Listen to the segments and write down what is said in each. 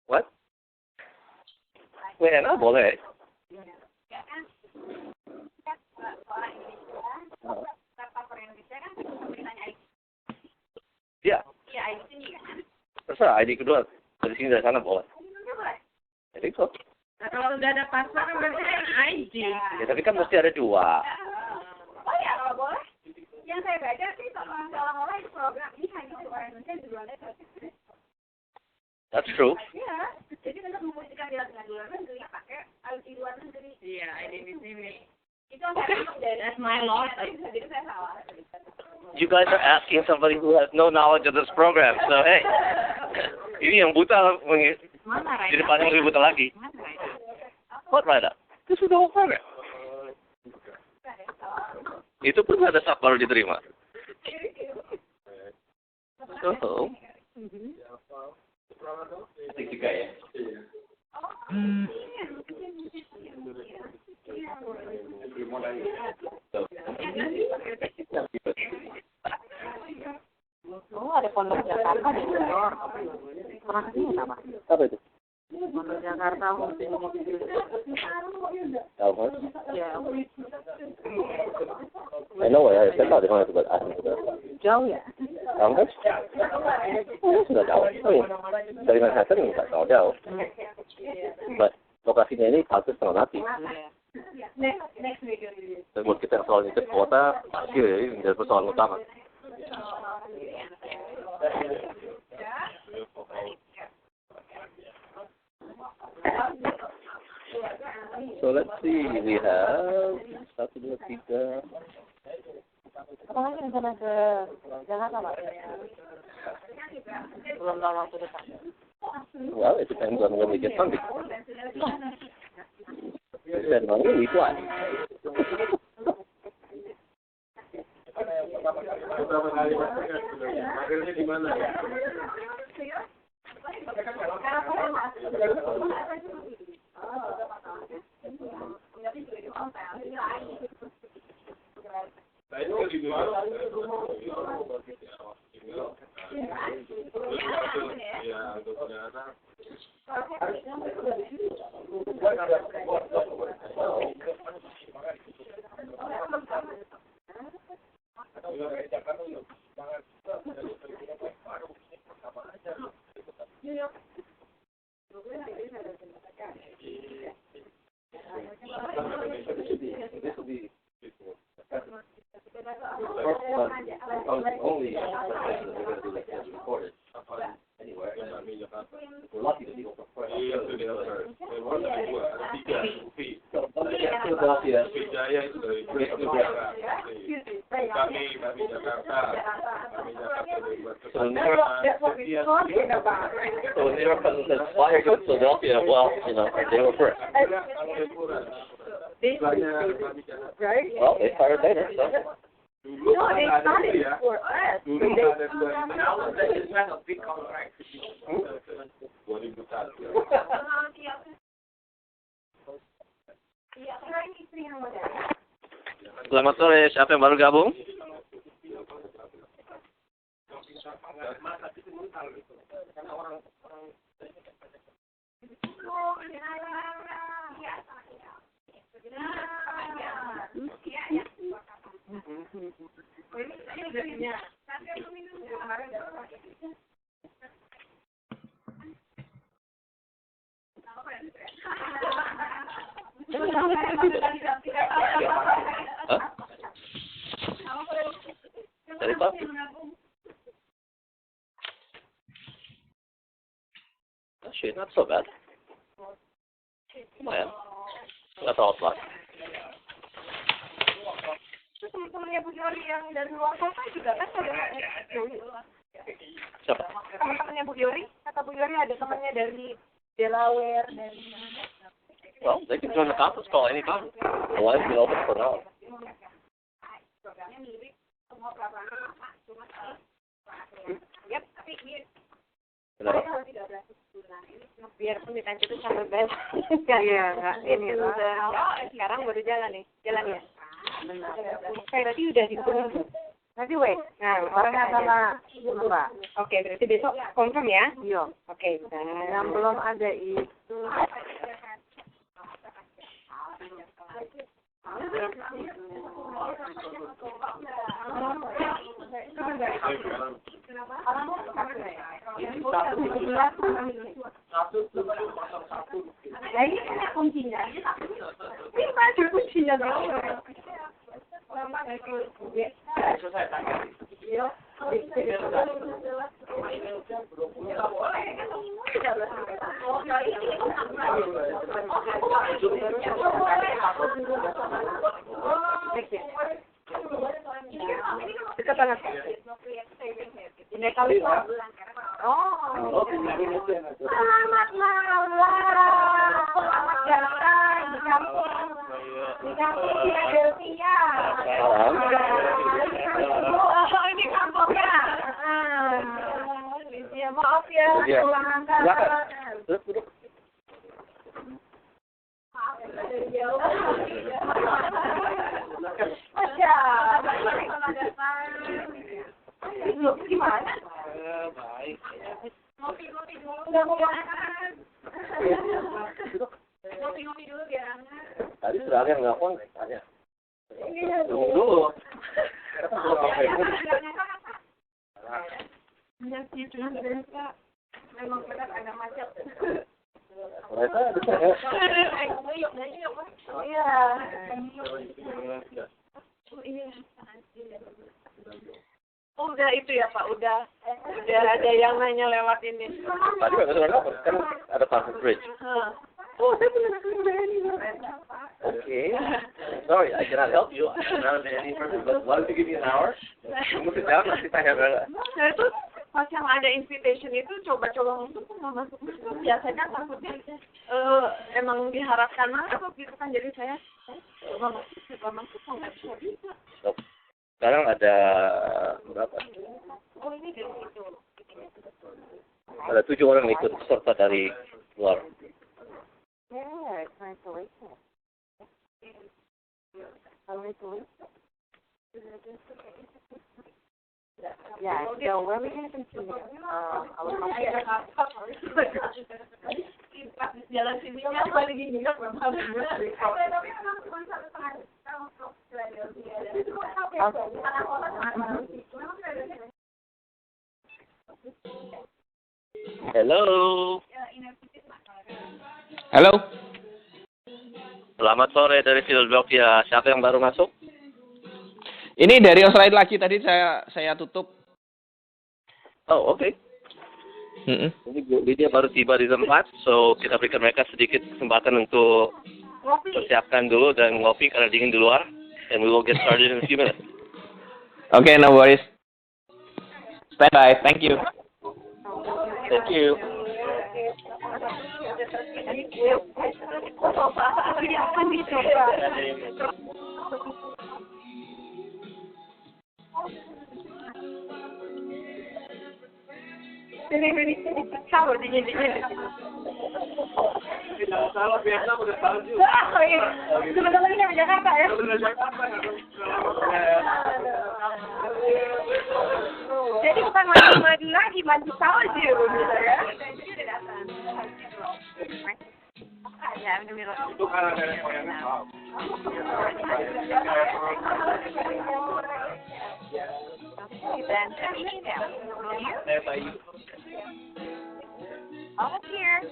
What? WNA boleh. Iya. Terserah ID kedua dari sini dari sana boleh. Jadi kok. Nah, kalau udah ada password kan berarti ID. Ya tapi kan mesti ada dua. Oh ya kalau boleh. Yang saya baca sih seolah-olah itu program ini hanya untuk orang Indonesia di luar negeri. That's true. Iya. Jadi untuk membuktikan dia dengan luar negeri pakai ID luar negeri. Iya, ID di sini. Itu dari That's my law. jadi saya salah. You guys are asking somebody who has no knowledge of this program. So hey, ini yang buta Mana di depannya lebih buta lagi. What right up? This is the whole program. Itu pun ada sak baru diterima. So, juga ya. Oh, ada Pondok Jakarta di situ. Pernah kesini apa? Apa itu? Pondok Jakarta Muslim Mobil. Tahu kan? Ya. I know ya, saya tahu di mana itu buat Jauh ya? Tahu kan? Oh, sudah tahu. Oh, iya. Dari Manhattan nggak tahu jauh. But lokasinya ini satu setengah mati. Next video. Dan buat kita soal itu kota, pasti ini menjadi persoalan utama. So let's see, we have 1, 2, 3. Apa lagi rencana ke Jakarta, Pak? Belum tahu waktu depan. Well, it depends on when we get funding. Dan money we fly. Di mana ya? Nah, itu di mana? Only recorded anywhere. We're lucky to be able to afford Philadelphia. Jaya itu dari Jakarta. Kami Jakarta. So when they were inspired to Philadelphia, well, you know, they were first. Right? Well, they started later, so. No, they started for us. Dulu ada big contract. 2001. Selamat sore, siapa yang baru gabung? Hah? Dari papi. Actually, not so bad. Lumayan. Nggak terlalu telat. Terus teman-temannya Bu Yori yang dari luar kota juga kan ada Siapa? teman-temannya Bu Yori, kata Bu Yori ada temannya dari Delaware dan Well, they can join the conference call anytime. The line's been open for now. programnya mirip semua peraturan cuma yep, tapi mirip. Kenapa? Kalau 13 bulan ini Biarpun ditanya itu sampai bel. Iya, enggak. Ini udah. Sekarang baru jalan nih. Jalan ya. Benar. Berarti udah dikurung. Heavyweight. Nah, orangnya adalah dua. Oke, berarti besok confirm ya? Iya. Oke, Yang belum ada itu. Nah, ini kan kuncinya. Ini ada kuncinya dong. Dekat banget. Ini kali. Oh. Selamat malam. Selamat datang di kampung. Di kampung Philadelphia. Oh, ini kampungnya. Ya, maaf ya. Iya. Silakan. Terus duduk. Loh, gimana? Baik. Ngopi-ngopi dulu. Udah mau makan. Ngopi-ngopi dulu biar hangat. Tadi sudah ada yang nelfon, tanya. Tunggu dulu. Iya sih, cuma biasa. Memang benar agak macet. Mereka bisa ya. Iya. Udah itu ya Pak, udah ada yang nanya lewat ini. Tadi nggak sudah nelfon, kan ada Park Bridge. Oh, saya benar ini. Okay. Sorry, I cannot help you. I'm not in any person, but why don't you give me an hour? Kamu sit down, nanti tanya mereka. Saya tuh pas yang ada invitation itu coba-coba masuk nggak masuk. Biasanya takutnya emang diharapkan masuk gitu kan, jadi saya coba masuk nggak bisa. Sekarang ada berapa? Oh ini dari situ. Ada 7 orang yang ikut serta dari luar. Yeah, it's nice to listen. Yeah, so where are we going to continue? Jalan sini apa lagi ini kan belum Hello. Halo, Selamat sore dari Philadelphia. Siapa yang baru masuk? ini dari Australia lagi tadi saya tutup. Oh, oke. Ini Bu Lydia baru tiba di tempat, so kita berikan mereka sedikit kesempatan untuk persiapkan dulu dan ngopi karena dingin di luar. And we will get started in a few minutes. Oke, no worries. Stand by, thank you. Thank you. Sabar dingin. Tidak salah, biasa udah salju. Sebentar lagi nyampe Jakarta ya. Jadi bukan mandi lagi, mandi salju gitu ya. Ya, Itu karena nenek moyangnya maaf. Saya bayi. All here.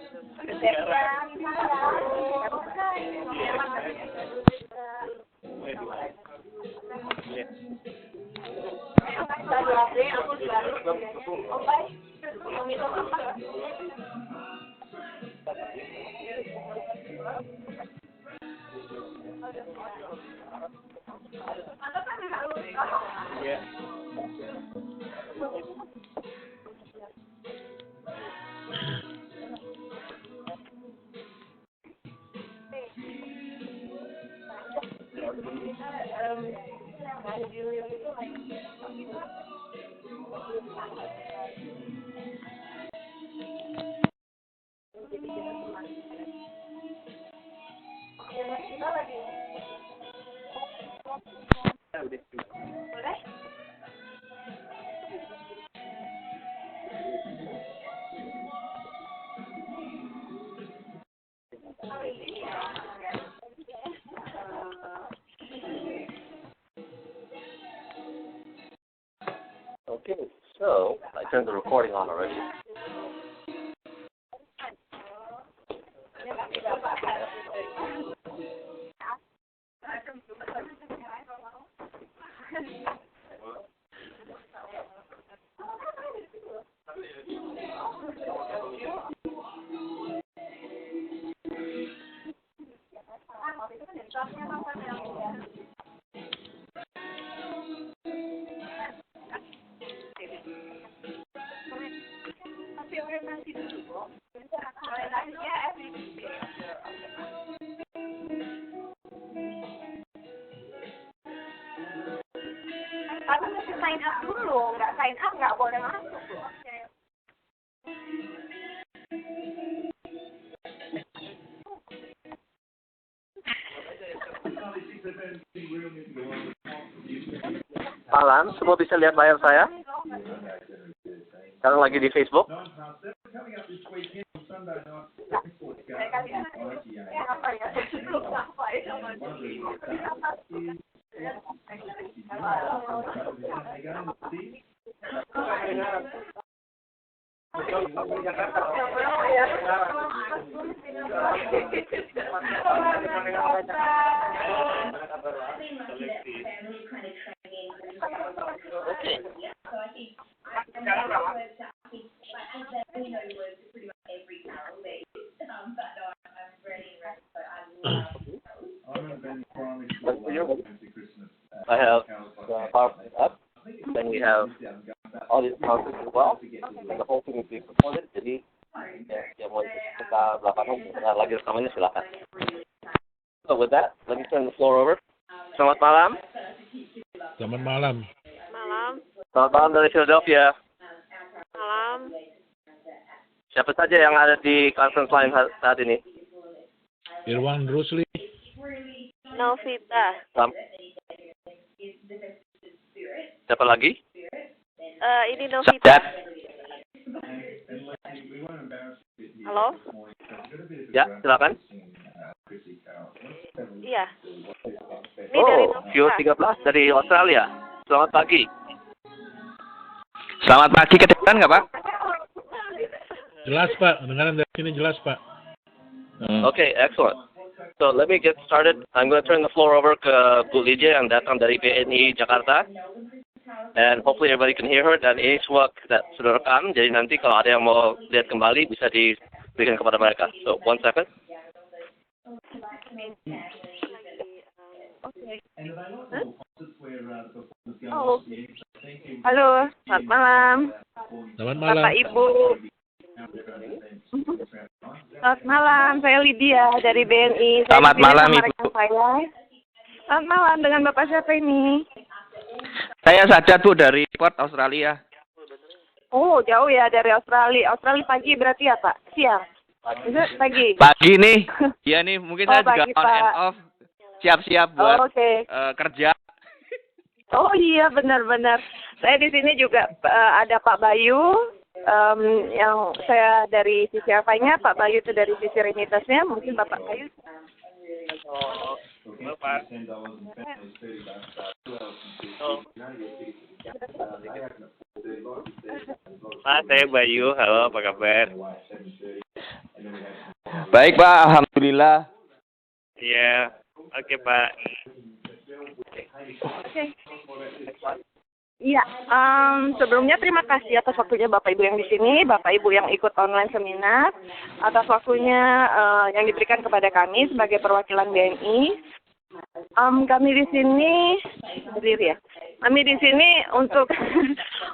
Iya. Okay, so I turned the recording on already. Tapi mesti sign up dulu, nggak sign up nggak boleh masuk. Malam, semua bisa lihat layar saya? Sekarang lagi di Facebook. I have the PowerPoint up, then we have audio conference as well, and the whole thing is being recorded. Jadi, ya mau kita belakang lagi rekamannya silakan. So with that, let me turn the floor over. Selamat malam. Selamat malam. Malam. Selamat malam dari Philadelphia. Malam. Siapa saja yang ada di conference line saat ini? Irwan Rusli. Novita. Siapa lagi? Ini Novita. Halo? Ya, silakan. Iya. Ini dari Oh, Novita. View 13 dari Australia. Selamat pagi. Selamat pagi, kedengaran nggak Pak? Jelas Pak, dengaran dari sini jelas Pak. Okay, excellent. So let me get started. I'm going to turn the floor over ke Bu Lydia yang datang dari BNI Jakarta. And hopefully everybody can hear her. Dan ini semua kita sudah rekam. Jadi nanti kalau ada yang mau lihat kembali bisa diberikan kepada mereka. So, 1 second. Oh. Halo, selamat malam. Selamat malam. Bapak Ibu. Selamat malam, saya Lydia dari BNI. Saya Selamat di sini malam, sama Ibu. rekan saya. Selamat malam, dengan Bapak siapa ini? Saya Sajat Bu dari Perth, Australia. Oh, jauh ya dari Australia. Australia pagi berarti ya Pak? Siang? Pagi? Pagi nih. Iya nih, mungkin saya Oh, juga pagi, on and Pak. off. Siap-siap buat Oh, oke. kerja. Oh iya, benar-benar. Saya di sini juga ada Pak Bayu. Yang saya dari sisi apanya, Pak Bayu itu dari sisi remitasnya. Mungkin Bapak Bayu. Saya Bayu. Halo, apa kabar? Baik Pak, alhamdulillah. Iya. Oke, Pak. Oke. Iya, sebelumnya terima kasih atas waktunya Bapak Ibu yang di sini, Bapak Ibu yang ikut online seminar, atas waktunya yang diberikan kepada kami sebagai perwakilan BNI. Kami di sini berdiri ya. Kami di sini untuk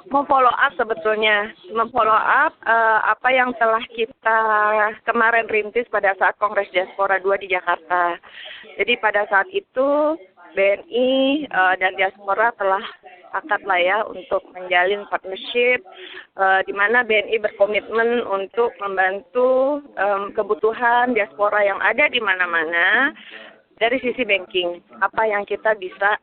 memfollow up sebetulnya, apa yang telah kita kemarin rintis pada saat Kongres Diaspora 2 di Jakarta. Jadi pada saat itu BNI dan Diaspora telah sepakat lah ya untuk menjalin partnership di mana BNI berkomitmen untuk membantu kebutuhan diaspora yang ada di mana-mana dari sisi banking, apa yang kita bisa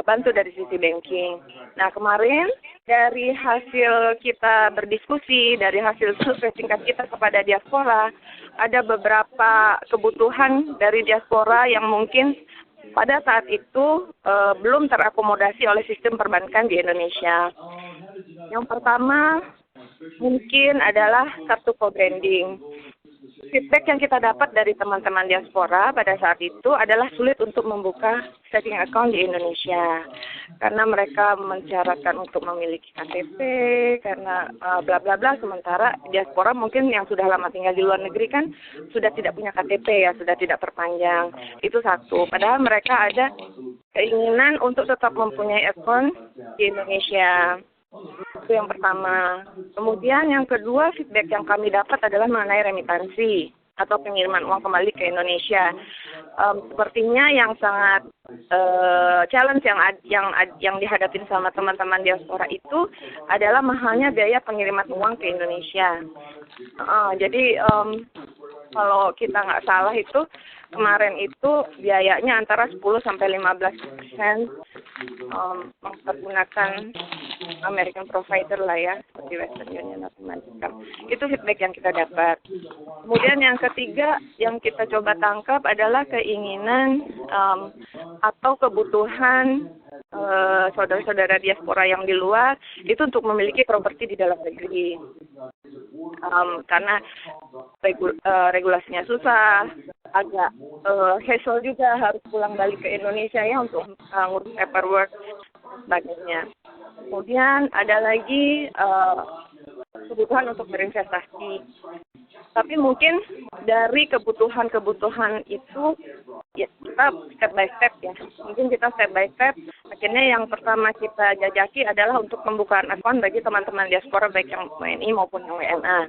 bantu dari sisi banking. Nah kemarin dari hasil kita berdiskusi, dari hasil survei singkat kita kepada diaspora, ada beberapa kebutuhan dari diaspora yang mungkin pada saat itu belum terakomodasi oleh sistem perbankan di Indonesia. Yang pertama mungkin adalah kartu co-branding. Feedback yang kita dapat dari teman-teman diaspora pada saat itu adalah sulit untuk membuka saving account di Indonesia karena mereka mensyaratkan untuk memiliki KTP karena bla bla bla, sementara diaspora mungkin yang sudah lama tinggal di luar negeri kan sudah tidak punya KTP ya, sudah tidak perpanjang. Itu satu. Padahal mereka ada keinginan untuk tetap mempunyai account di Indonesia. Itu yang pertama. Kemudian yang kedua, feedback yang kami dapat adalah mengenai remitansi atau pengiriman uang kembali ke Indonesia. Sepertinya yang sangat challenge yang dihadapin sama teman-teman diaspora itu adalah mahalnya biaya pengiriman uang ke Indonesia. Jadi kalau kita nggak salah itu kemarin itu biayanya antara 10 sampai 15% mempergunakan American provider lah ya, seperti Western Union atau macam. Itu feedback yang kita dapat. Kemudian yang ketiga yang kita coba tangkap adalah keinginan atau kebutuhan saudara-saudara diaspora yang di luar itu untuk memiliki properti di dalam negeri. Karena regulasinya susah, agak hassle juga harus pulang balik ke Indonesia ya untuk ngurus paperwork sebagainya. Kemudian ada lagi kebutuhan untuk berinvestasi. Tapi mungkin dari kebutuhan-kebutuhan itu ya kita step by step ya. Mungkin kita step by step. Akhirnya yang pertama kita jajaki adalah untuk pembukaan akun bagi teman-teman diaspora baik yang WNI maupun yang WNA.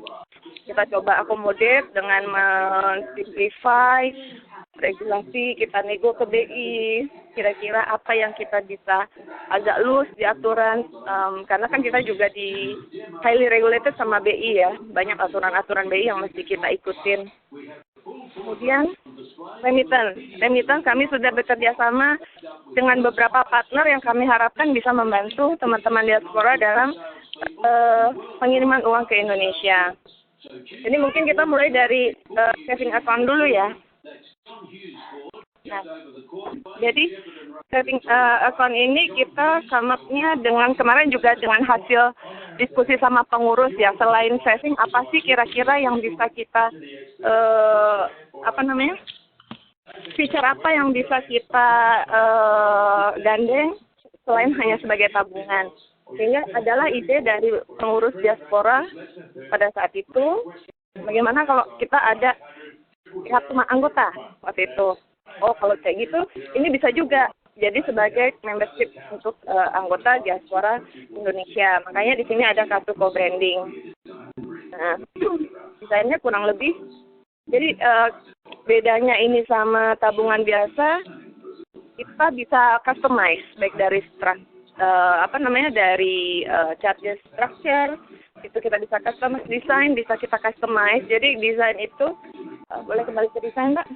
Kita coba akomodir dengan mensimplify regulasi, kita nego ke BI, kira-kira apa yang kita bisa agak loose di aturan, karena kan kita juga di highly regulated sama BI ya, banyak aturan-aturan BI yang mesti kita ikutin. Kemudian remittance kami sudah bekerja sama dengan beberapa partner yang kami harapkan bisa membantu teman-teman diaspora dalam pengiriman uang ke Indonesia. Jadi mungkin kita mulai dari saving account dulu ya. Nah, jadi saving account ini kita come-up-nya dengan kemarin juga dengan hasil diskusi sama pengurus ya. Selain saving, apa sih kira-kira yang bisa kita feature apa yang bisa kita gandeng selain hanya sebagai tabungan. Sehingga adalah ide dari pengurus diaspora pada saat itu, bagaimana kalau kita ada kartu anggota waktu itu. Oh, kalau kayak gitu, ini bisa juga jadi sebagai membership untuk anggota diaspora Indonesia. Makanya di sini ada kartu co-branding. Nah, desainnya kurang lebih. Jadi bedanya ini sama tabungan biasa, kita bisa customize baik dari dari charges structure itu kita bisa customize desain, bisa kita customize. Jadi desain itu boleh kembali ke desain, Mbak.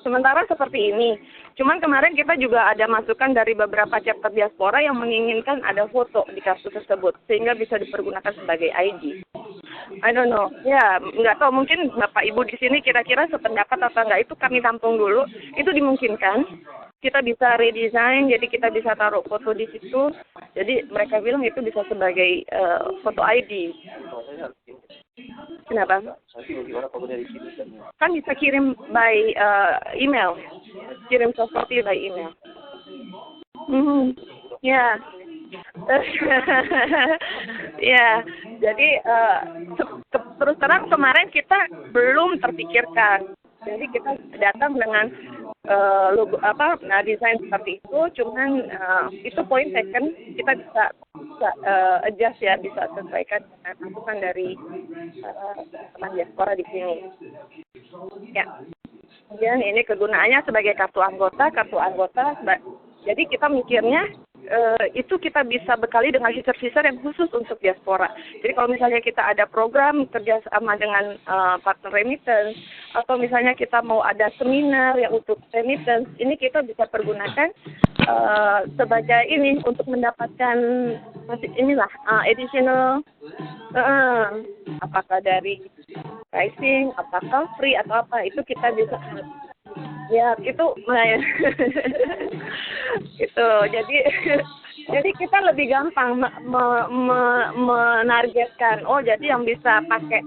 Sementara seperti ini. Cuman kemarin kita juga ada masukan dari beberapa chapter diaspora yang menginginkan ada foto di kartu tersebut sehingga bisa dipergunakan sebagai ID. I don't know. Ya, nggak tahu, mungkin Bapak Ibu di sini kira-kira sependapat atau enggak, itu kami tampung dulu. Itu dimungkinkan. Kita bisa redesign, jadi kita bisa taruh foto di situ. Jadi mereka bilang itu bisa sebagai foto ID. Kenapa? Kan bisa kirim by email, kirim soft copy by email. Ya, ya. Jadi terus terang kemarin kita belum terpikirkan. Jadi kita datang dengan logo desain seperti itu, cuman itu point second kita bisa adjust ya, bisa sesuaikan dengan masukan dari teman diaspora di sini. Ya. Kemudian ini kegunaannya sebagai kartu anggota. Jadi kita mikirnya itu kita bisa bekali dengan fitur-fitur yang khusus untuk diaspora. Jadi kalau misalnya kita ada program kerja sama dengan partner remittance, atau misalnya kita mau ada seminar yang untuk remittance, ini kita bisa pergunakan sebagai ini untuk mendapatkan additional apakah dari pricing, apakah free atau apa, itu kita bisa ya itu itu. Jadi Jadi kita lebih gampang menargetkan. Oh, jadi yang bisa pakai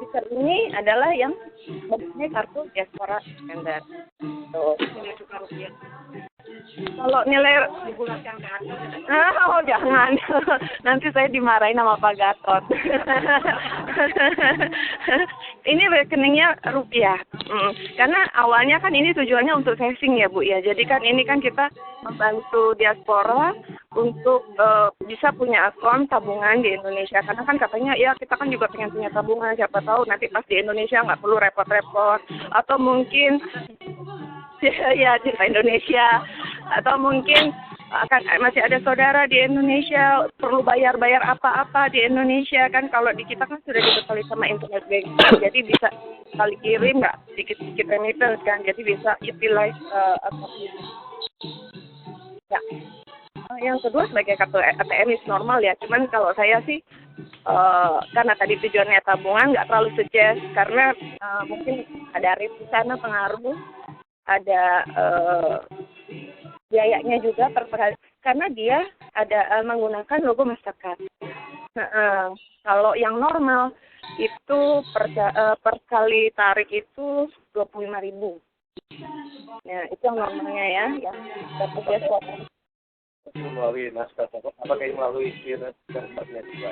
stiker ini adalah yang bentuknya kartu diaspora standar. Tuh. Kalau nilai oh jangan, nanti saya dimarahin sama Pak Gatot. Ini rekeningnya rupiah, karena awalnya kan ini tujuannya untuk saving ya Bu ya. Jadi kan ini kan kita membantu diaspora untuk bisa punya akun tabungan di Indonesia. Karena kan katanya ya kita kan juga pengen punya tabungan, siapa tahu nanti pas di Indonesia nggak perlu repot-repot, atau mungkin ya di Indonesia, atau mungkin akan masih ada saudara di Indonesia perlu bayar apa-apa di Indonesia kan. Kalau di kita kan sudah dibekali sama internet banking, jadi bisa kali kirim nggak sedikit remittance kan, jadi bisa utilize ya. Yang kedua sebagai kartu ATM is normal ya, cuman kalau saya sih karena tadi tujuannya tabungan nggak terlalu suggest, karena mungkin ada risk di sana pengaruh, ada biayanya juga karena dia ada menggunakan logo Mastercard. Kalau yang normal itu per kali tarik itu 25.000. Ya, itu yang normalnya ya, yang dapat diaspora. Melalui naskah apakah ini melalui naskahnya juga?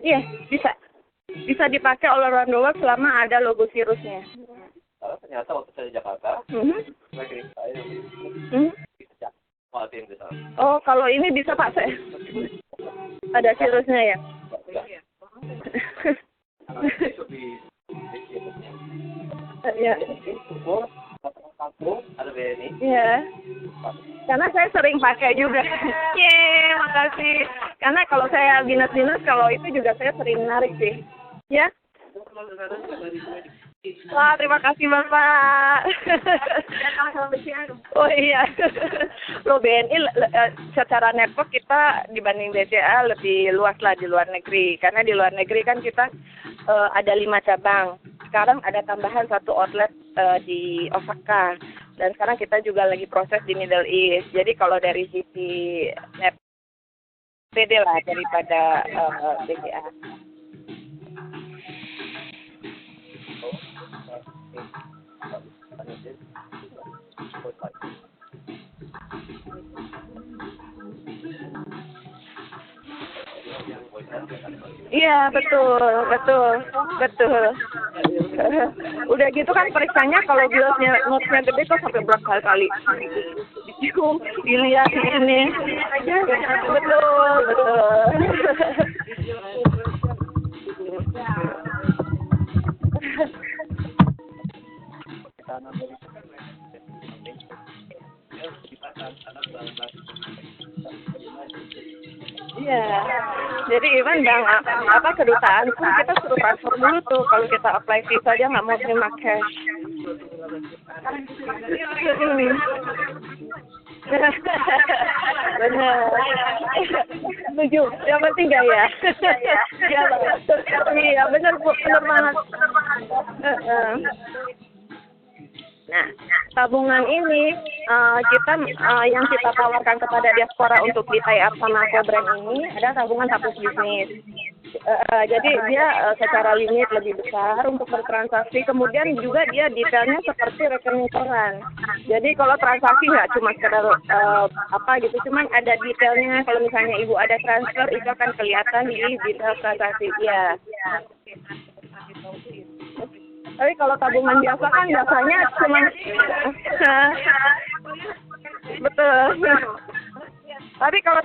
Iya, bisa dipakai all around the world selama ada logo Cirrusnya. Karena ternyata waktu saya di Jakarta, lagi saya bisa kuatin di sana. Oh, kalau ini bisa Pak, saya ada Cirrusnya ya. Ya. Ada BNI. Iya. Karena saya sering pakai juga. Yeay, makasih. Karena kalau saya dinas-dinas, kalau itu juga saya sering narik sih. Ya. Wah, terima kasih Bapak. Oh iya. Loh, BNI secara network kita dibanding BCA lebih luas lah di luar negeri. Karena di luar negeri kan kita ada 5 cabang. Sekarang ada tambahan 1 outlet di Osaka. Dan sekarang kita juga lagi proses di Middle East. Jadi kalau dari sisi net pede lah daripada BCA. Iya, betul. Udah gitu kan periksanya kalau notesnya gede kok sampai berapa kali. Dicium, dilihat ini. Betul. Iya, jadi even kedutaan pun kita suruh transfer dulu tuh. Kalau kita apply visa dia nggak mau terima cash. Benar. Setuju. Yang penting gaya. Iya, benar banget. Nah, tabungan ini yang kita tawarkan kepada diaspora untuk di tie up sama co-brand ini adalah tabungan hapus bisnis. Jadi dia secara limit lebih besar untuk bertransaksi, kemudian juga dia detailnya seperti rekening koran. Jadi kalau transaksi nggak cuma sekedar cuman ada detailnya. Kalau misalnya ibu ada transfer itu akan kelihatan di detail transaksi ya. Tapi kalau tabungan biasa kan biasanya cuma betul. Tapi kalau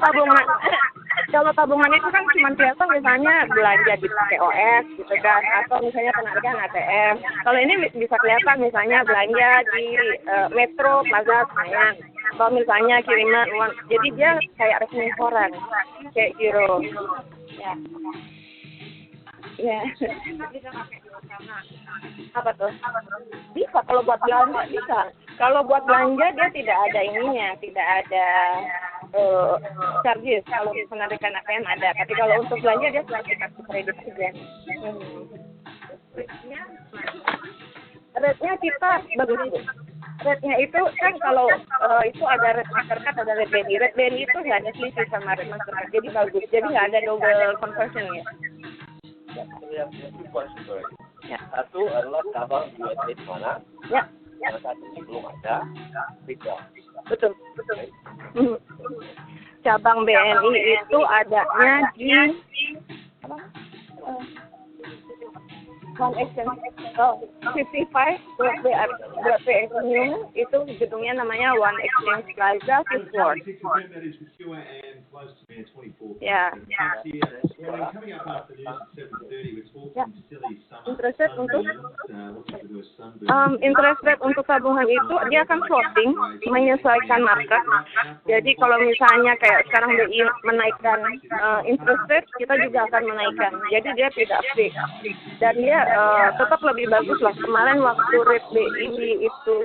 tabungan itu kan cuma biasa misalnya belanja di POS gitu kan, atau misalnya penarikan ATM. Kalau ini bisa kelihatan misalnya belanja di Metro Plaza Senayan, atau misalnya kiriman uang. Jadi dia kayak rekening koran, kayak giro. Ya. Ya. Apa tuh? Bisa kalau buat belanja bisa. Kalau buat belanja dia tidak ada ininya, tidak ada charges. Kalau penarikan ATM ada, tapi kalau untuk belanja dia sebagai kartu kredit saja. Rate-nya kita bagus. Rate-nya itu kan kalau itu ada rate mastercard, ada rate BNI. Rate BNI itu nggak ada selisih sama rate mastercard, jadi bagus. Jadi nggak ada double conversion ya. Ya. Satu adalah cabang USA di mana? Ya. Yang satu ini belum ada. Tiga. Betul. Cabang BNI itu adanya di apa? One Exchange 55 Broadway Avenue, itu gedungnya namanya One Exchange Plaza, Fifth Floor. Ya. Interest rate untuk tabungan itu dia akan floating, menyesuaikan market. Jadi kalau misalnya kayak sekarang BI menaikkan interest rate, kita juga akan menaikkan. Jadi dia tidak fix. Dan dia tetap lebih bagus lah. Kemarin waktu rate BI itu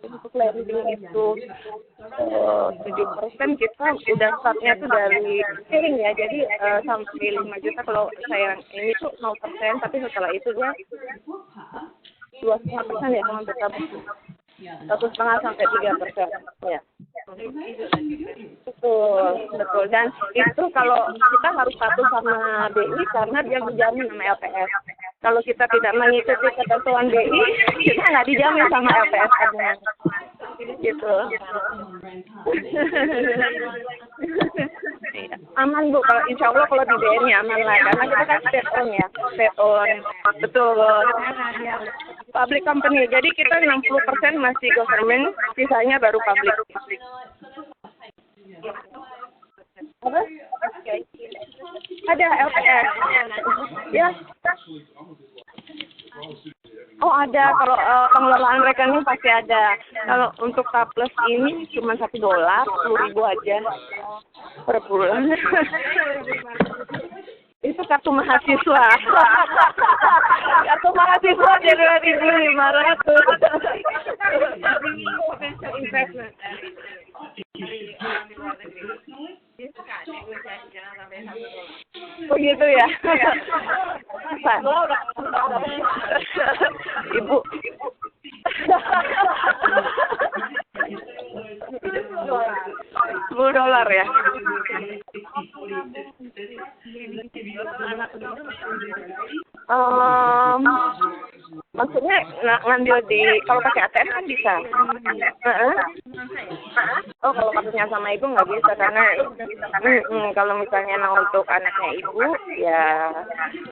untuk lending itu 7%, kita udah startnya tuh dari sharing ya. Jadi sampai 5 juta kalau saya ini tuh 0%, tapi setelah itu dia 2,5% ya kalau untuk tabung. 1,5 sampai 3%. Ya. Betul. Dan itu kalau kita harus patuh sama BI karena dia dijamin sama LPS. Kalau kita tidak mengikuti ketentuan BI, kita nggak dijamin sama LPS tabungan. Gitu. Aman Bu, kalau insya Allah kalau di BNI aman lah, karena kita kan state owned ya, state owned. Betul. Public company, jadi kita 60% masih government, sisanya baru public. Apa? Ada LPS. Ya. Oh ada, kalau pengelolaan rekening pasti ada. Kalau untuk K Plus ini cuma $1, 10.000 aja per bulan. Itu kartu mahasiswa. Kartu mahasiswa jadi 2.500. Investment. Oh gitu ya. Ibu. $10 ya. Maksudnya ngambil di kalau pakai ATM kan bisa. Oh kalau maksudnya sama ibu nggak bisa karena kalau misalnya emang untuk anaknya ibu ya,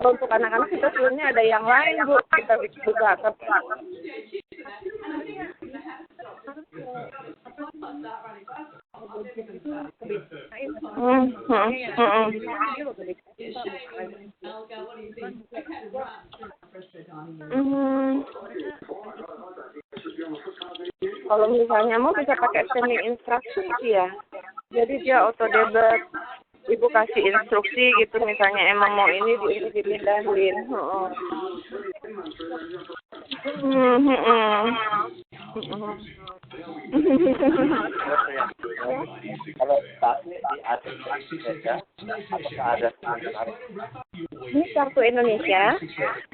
kalau untuk anak-anak kita sebenarnya ada yang lain Bu, kita buka akun. Kalau misalnya mau bisa pakai standing instruction sih ya. Jadi dia auto debit. Ibu kasih instruksi gitu, misalnya emang mau ini dipindahin. Kalau saatnya di Indonesia, apakah ada ini kartu Indonesia,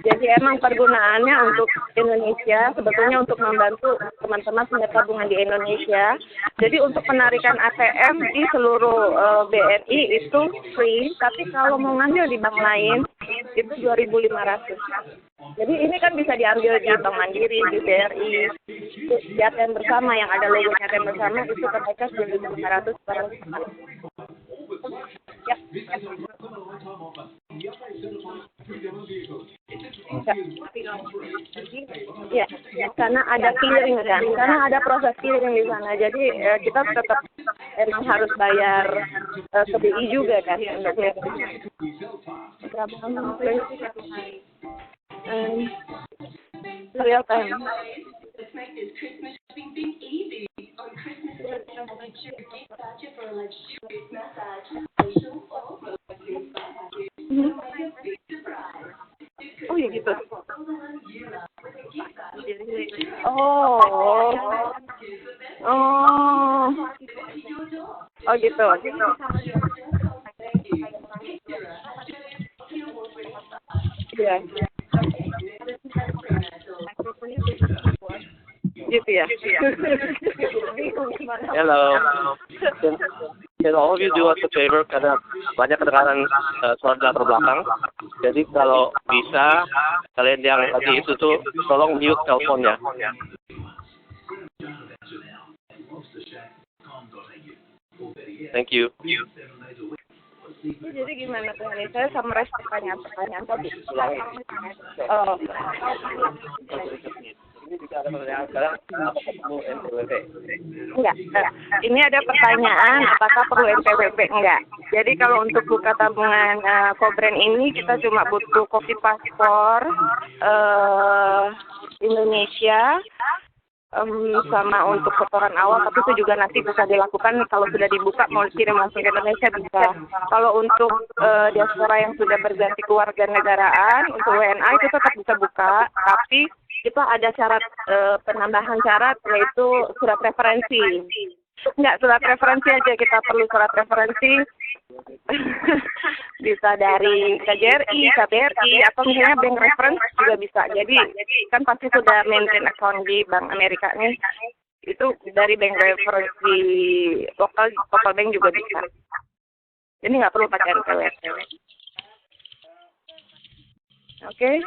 jadi emang pergunaannya untuk Indonesia, sebetulnya untuk membantu teman-teman punya tabungan di Indonesia. Jadi untuk penarikan ATM di seluruh BNI itu free, tapi kalau mau ngambil di bank lain itu 2.500. Jadi ini kan bisa diambil di Bank Mandiri, di BRI, di ATM bersama yang ada logonya ATM bersama itu terbatas 2.500 per ya. Ya, karena ada clearing kan, karena ada proses clearing di sana. Jadi kita tetap emang harus bayar ke BI juga kan untuk real time. Oh ya gitu. Oh gitu. Iya. Gitu ya. ya. Hello. Can all of you do us a favor karena banyak kedengaran suara latar belakang. Jadi kalau bisa kalian yang lagi itu tuh tolong mute teleponnya. Thank you. Jadi gimana tuh nih? Saya summarize pertanyaan tadi. Oh. Ini juga ada pertanyaan sekarang, apa perlu NPWP? Enggak. Ini ada pertanyaan, apakah perlu NPWP? Enggak. Jadi kalau untuk buka tabungan Kobren ini kita cuma butuh kopi paspor Indonesia, sama untuk setoran awal, tapi itu juga nanti bisa dilakukan kalau sudah dibuka mau kirim langsung ke Indonesia bisa. Kalau untuk diaspora yang sudah berganti kewarganegaraan untuk WNA itu tetap bisa buka, tapi kita ada syarat penambahan syarat yaitu surat referensi. Enggak, surat referensi aja, kita perlu surat referensi bisa dari KJRI, KBRI, atau misalnya bank reference juga bisa. Jadi kan pasti sudah maintain account di Bank Amerika nih, itu dari bank reference di lokal bank juga bisa. Jadi nggak perlu pakai NPWP. Oke?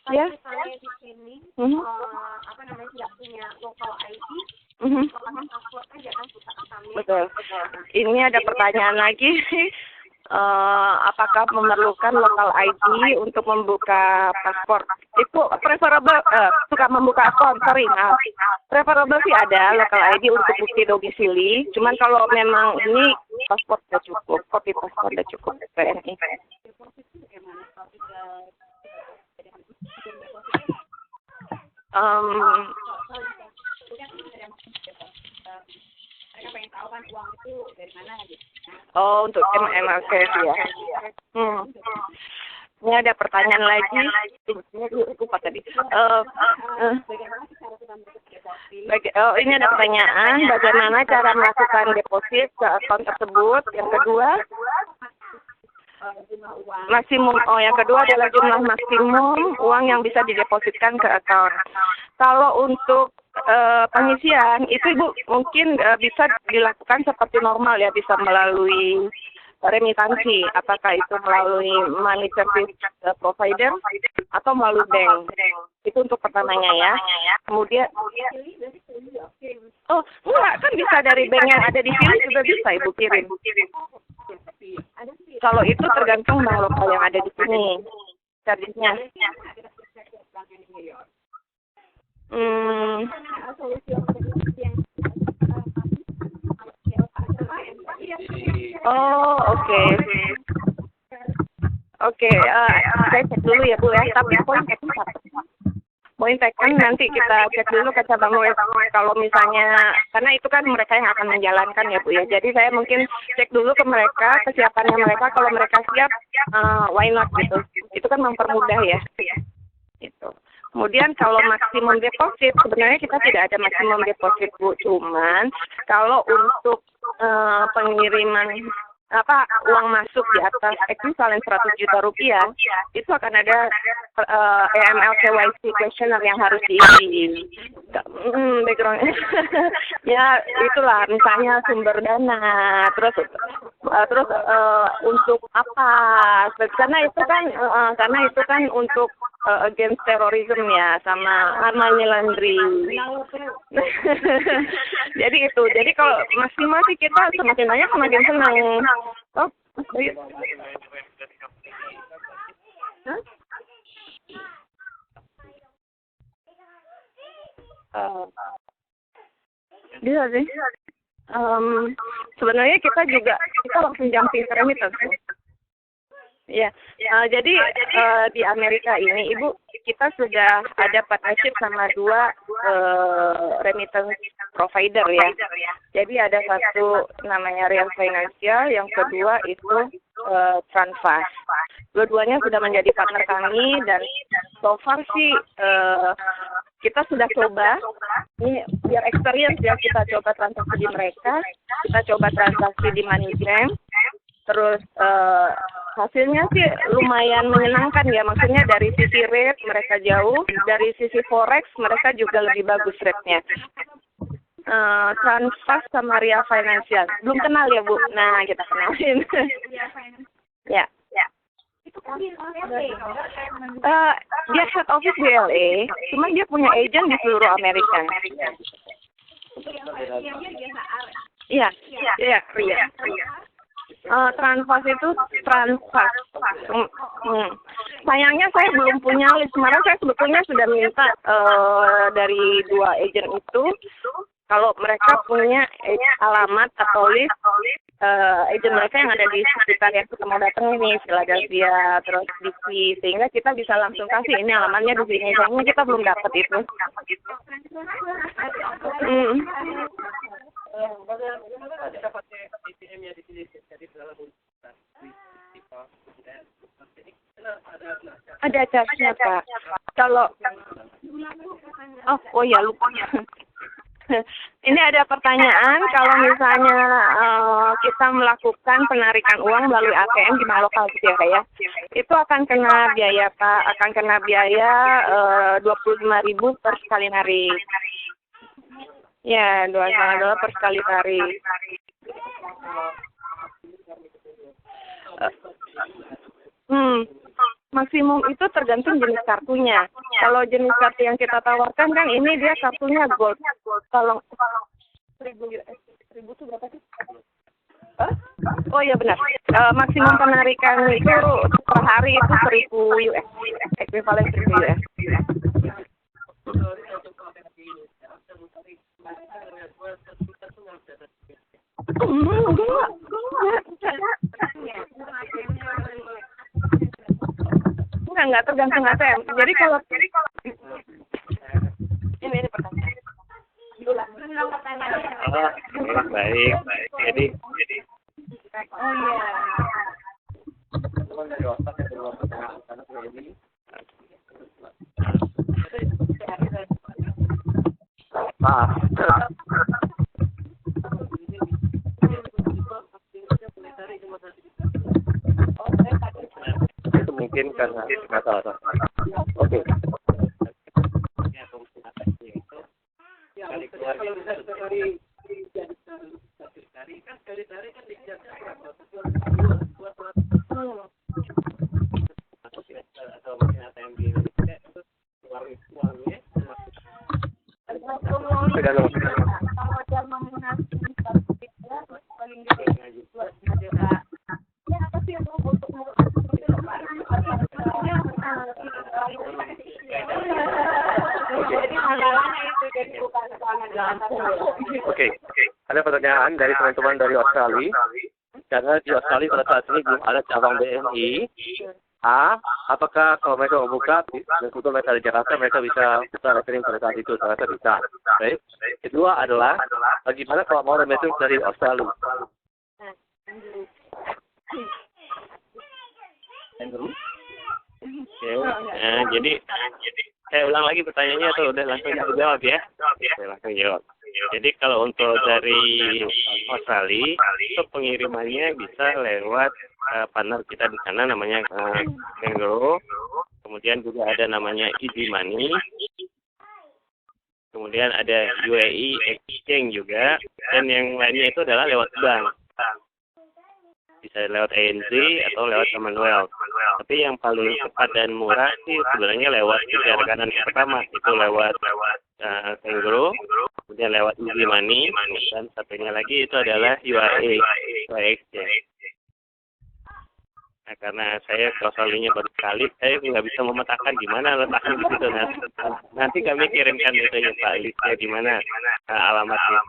Ya? Saya di sini, apa namanya, tidak punya local ID, paspor aja kan susah kami. Betul. Ini ada pertanyaan lagi. Apakah memerlukan local ID untuk membuka paspor? Itu preferable, suka membuka akun, preferable sih ada local ID untuk bukti domisili. Cuman kalau memang ini paspor sudah cukup, kopi paspor sudah cukup PNI. Oh, untuk MLC ya. Ini ada pertanyaan lagi. Lupa tadi. Ini ada pertanyaan. Bagaimana cara melakukan deposit ke akun tersebut? Yang kedua, maksimum. Yang kedua adalah jumlah maksimum uang yang bisa didepositkan ke akun. Kalau untuk pengisian itu Ibu mungkin bisa dilakukan seperti normal ya, bisa melalui remitansi, apakah itu melalui money service provider atau melalui bank. Itu untuk pertamanya ya. Kemudian enggak, kan bisa dari bank yang ada di sini juga bisa Ibu kirim. Kalau itu tergantung bank lokal yang ada di sini charges-nya. Oke, saya cek dulu ya Bu ya. Tapi poin taken nanti kita cek dulu ke cabang WS kalau misalnya, karena itu kan mereka yang akan menjalankan ya Bu ya. Jadi saya mungkin cek dulu ke mereka, kesiapannya mereka. Kalau mereka siap, why not gitu. Itu kan mempermudah ya. Itu. Kemudian kalau maksimum deposit, sebenarnya kita tidak ada maksimum deposit Bu, cuman kalau untuk pengiriman uang masuk di atas ekuivalen 100 juta rupiah, itu akan ada AML KYC questionnaire yang harus diisi. Background ya itulah, misalnya sumber dana, terus untuk apa? Karena itu kan untuk against terrorism ya, sama money laundering. Jadi kalau maksimal sih kita semakin banyak semakin senang. Oh, ayo. Bisa sih. Sebenarnya kita langsung jumping ke remittance. Ya, jadi di Amerika ini Ibu, kita sudah ada partnership sama 2 remittance provider ya. Jadi ada satu namanya Real Financial, yang kedua itu Transfast. Dua-duanya sudah menjadi partner kami dan so far sih kita sudah coba, ini biar experience ya, kita coba transaksi di mereka, kita coba transaksi di MoneyGram, terus Hasilnya sih lumayan menyenangkan ya, maksudnya dari sisi rate mereka jauh, dari sisi forex mereka juga lebih bagus rate-nya. Transfast sama Ria Financial, belum kenal ya Bu? Nah kita kenalin. Ya. Itu kan di LA. Dia head office di LA, cuman dia punya agent di seluruh Amerika. Iya. Transfast itu Transfast. Sayangnya saya belum punya list. Kemarin saya sebetulnya sudah minta dari 2 agent itu kalau mereka punya alamat atau list agent mereka yang ada di sekitar yang kita mau datang ini, Philadelphia, terus DC, sehingga kita bisa langsung kasih ini alamatnya di sini. Sayangnya kita belum dapat itu. Ada charge-nya Pak. Kalau oh ya lupa. Ini ada pertanyaan, kalau misalnya kita melakukan penarikan uang melalui ATM di bank lokal gitu ya Kak ya, itu akan kena biaya Pak, akan kena biaya 25.000 per sekali narik. Ya, $2 per sekali tarik. Maksimum itu tergantung jenis kartunya. Kalau jenis kartu yang kita tawarkan kan ini dia kartunya gold. Kalau 1.000 itu berapa sih? Oh iya benar. Maksimum penarikan itu per hari itu 1.000 US. Ekuivalen 1.000 US. Enggak tergantung ATM. Jadi kalau ini pertanyaan. Baik. Jadi Oh iya. maaf. Itu mungkin karena masalah. Oke. Oke, ada pertanyaan dari teman-teman dari Australia. Karena di Australia pada saat ini belum ada cabang BNI. Apakah kalau mereka mau buka, dan kebetulan mereka di Jakarta, mereka bisa buka rekening pada saat itu? Ternyata bisa. Baik. Kedua adalah, bagaimana kalau mau remitting dari Australia? Jadi saya ulang lagi pertanyaannya atau udah langsung dijawab ya? Saya langsung jawab. Jadi kalau untuk dari Australia itu pengirimannya bisa lewat partner kita di sana namanya Mango. Kemudian juga ada namanya Easy Money. Kemudian ada UAE Exchange juga, dan yang lainnya itu adalah lewat bank. Bisa lewat ANZ atau lewat Commonwealth. Tapi yang paling cepat dan murah sih sebenarnya lewat tiga rekanan pertama, itu lewat Kangaroo, kemudian lewat Easy Money, dan satunya lagi itu adalah UAE Exchange. Nah, karena saya Australia baru sekali, saya nggak bisa memetakan gimana letaknya di situ. Nanti kami kirimkan itu Pak, listnya di mana alamatnya.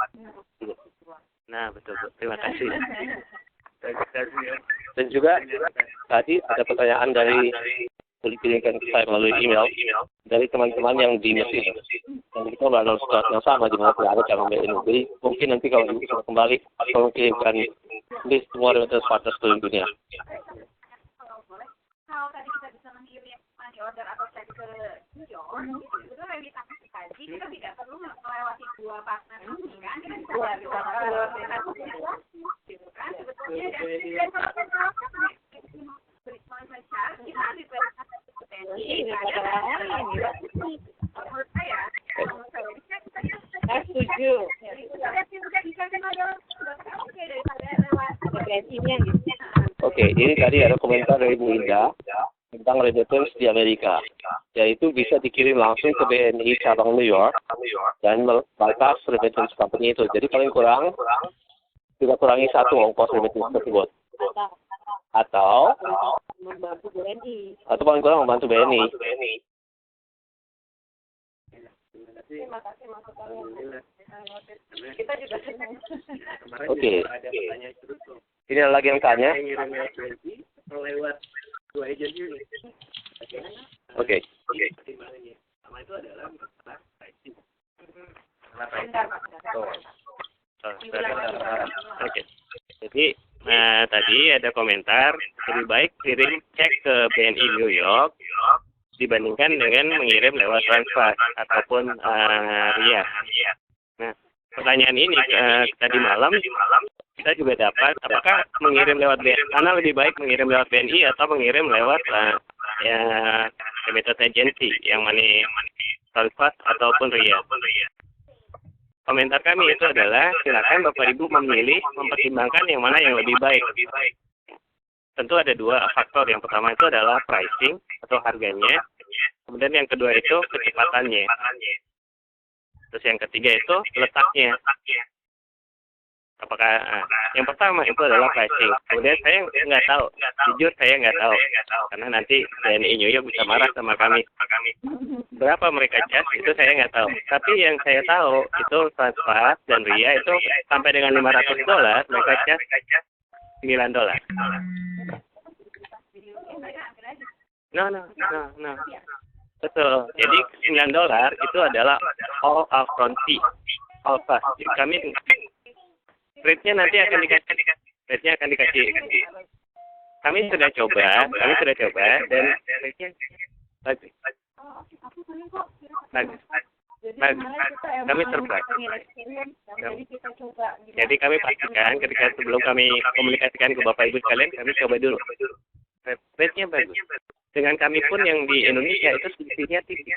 Nah, betul. Terima kasih. Dan juga tadi ada pertanyaan dari dikirimkan ke saya melalui email dari teman-teman yang di Mesir. Dan kita melakukan situasi yang sama di mana tidak ada cabang BNI. Jadi mungkin nanti kalau bisa kembali, kalau kirimkan list semua remittance partner seluruh dunia. Kalau tadi kita bisa mengirim money order atau cek ke New York, itu remittance dikaji, kita tidak perlu melewati dua partner ini kan, kita bisa gitu kan, sebetulnya dan Oke, ini tadi ada komentar dari Bu Indah tentang remittance di Amerika, yaitu bisa dikirim langsung ke BNI cabang New York dan bypass remittance company itu. Jadi paling kurang tidak kurangi 1 ongkos remittance tersebut. Atau paling kurang membantu BNI. Terima kasih masukannya. Kita juga senang. Oke. Ini ada lagi yang tanya. Lewat 2 agensi ini. Oke. Sama itu adalah masalah pricing. Oke. Jadi tadi ada komentar lebih baik kirim cek ke BNI New York dibandingkan dengan mengirim lewat transfer ataupun RIA. Nah, pertanyaan ini tadi malam kita juga dapat apakah mengirim lewat BNI, karena lebih baik mengirim lewat BNI atau mengirim lewat remittance agency yang mana transfer ataupun RIA. Komentar kami itu adalah silakan Bapak Ibu memilih, mempertimbangkan yang mana yang lebih baik. Tentu ada 2 faktor. Yang pertama itu adalah pricing atau harganya. Kemudian yang kedua itu kecepatannya. Terus yang ketiga itu letaknya. Apakah yang pertama itu adalah pricing. Kemudian saya nggak tahu, jujur saya nggak tahu, karena nanti BNI New York bisa marah sama kami. Berapa mereka charge itu saya nggak tahu. Tapi yang saya tahu itu transfer dan RIA itu sampai dengan $500 mereka charge $9. No. Betul. Jadi $9 itu adalah all upfront fee, all cost. Kami rate-nya nanti akan dikasih. Kami sudah coba dan rate-nya bagus. Kami surprise. Jadi kami pastikan ketika sebelum kami komunikasikan ke Bapak Ibu sekalian, kami coba dulu. Rate-nya bagus. Dengan kami pun yang di Indonesia itu subsidinya tinggi.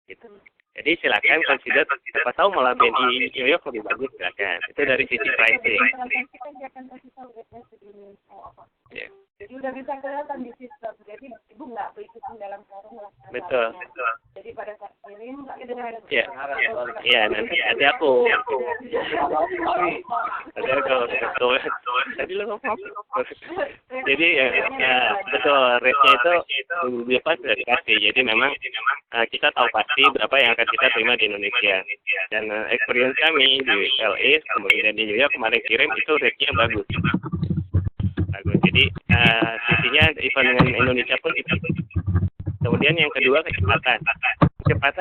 Gitu. Jadi silakan consider, siapa tahu malah BNI New York lebih bagus, silakan. Itu dari sisi pricing. Yeah. Jadi udah bisa kelihatan di sistem. Jadi ibu nggak berikutin dalam karung lah. Betul. Jadi pada saat kirim nggak dengar. Iya, nanti ada aku. Tadi lo ngomong. Jadi betul, rate-nya itu berapa sudah dikasih. Jadi memang kita tahu pasti berapa yang akan kita terima di Indonesia. Dan experience kami di LA kemudian di New York kemarin kirim itu rate-nya bagus. Jadi sisinya event dengan Indonesia pun itu. Kemudian yang kedua kecepatan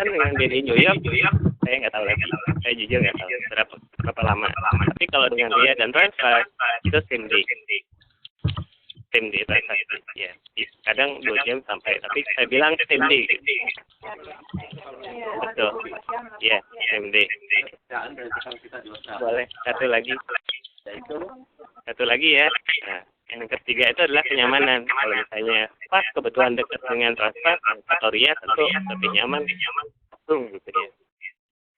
dengan BNI New York saya nggak tahu lagi. Saya jujur nggak tahu berapa lama. Tapi kalau dengan RIA dan transfer itu same day transaksi. Ya, kadang 2 jam sampai. Tapi saya bilang same day. Betul. Ya, same day. Boleh. Satu lagi ya. Nah, yang ketiga itu adalah kenyamanan. Kalau misalnya pas kebetulan dekat dengan transfer atau RIA tentu lebih nyaman. Gitu ya.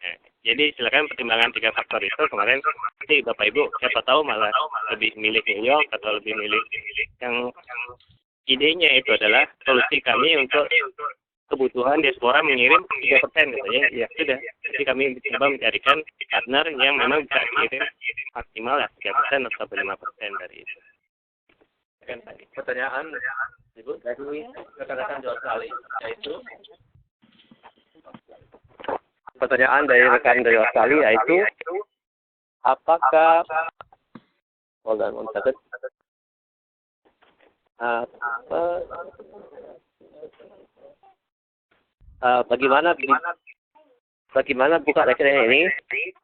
Nah, jadi silakan pertimbangan 3 faktor itu. Kemarin nanti Bapak Ibu siapa tahu malah lebih milih New York atau lebih milih yang idenya itu adalah solusi kami untuk kebutuhan diaspora mengirim 3% katanya. Ya sudah. Jadi kami coba mencarikan partner yang memang bisa kirim maksimal 3% atau 5% dari itu. Pertanyaan Ibu dari rekan-rekan di Australia, yaitu Pertanyaan dari rekan dari Australia yaitu apakah bagaimana buka rekening ini?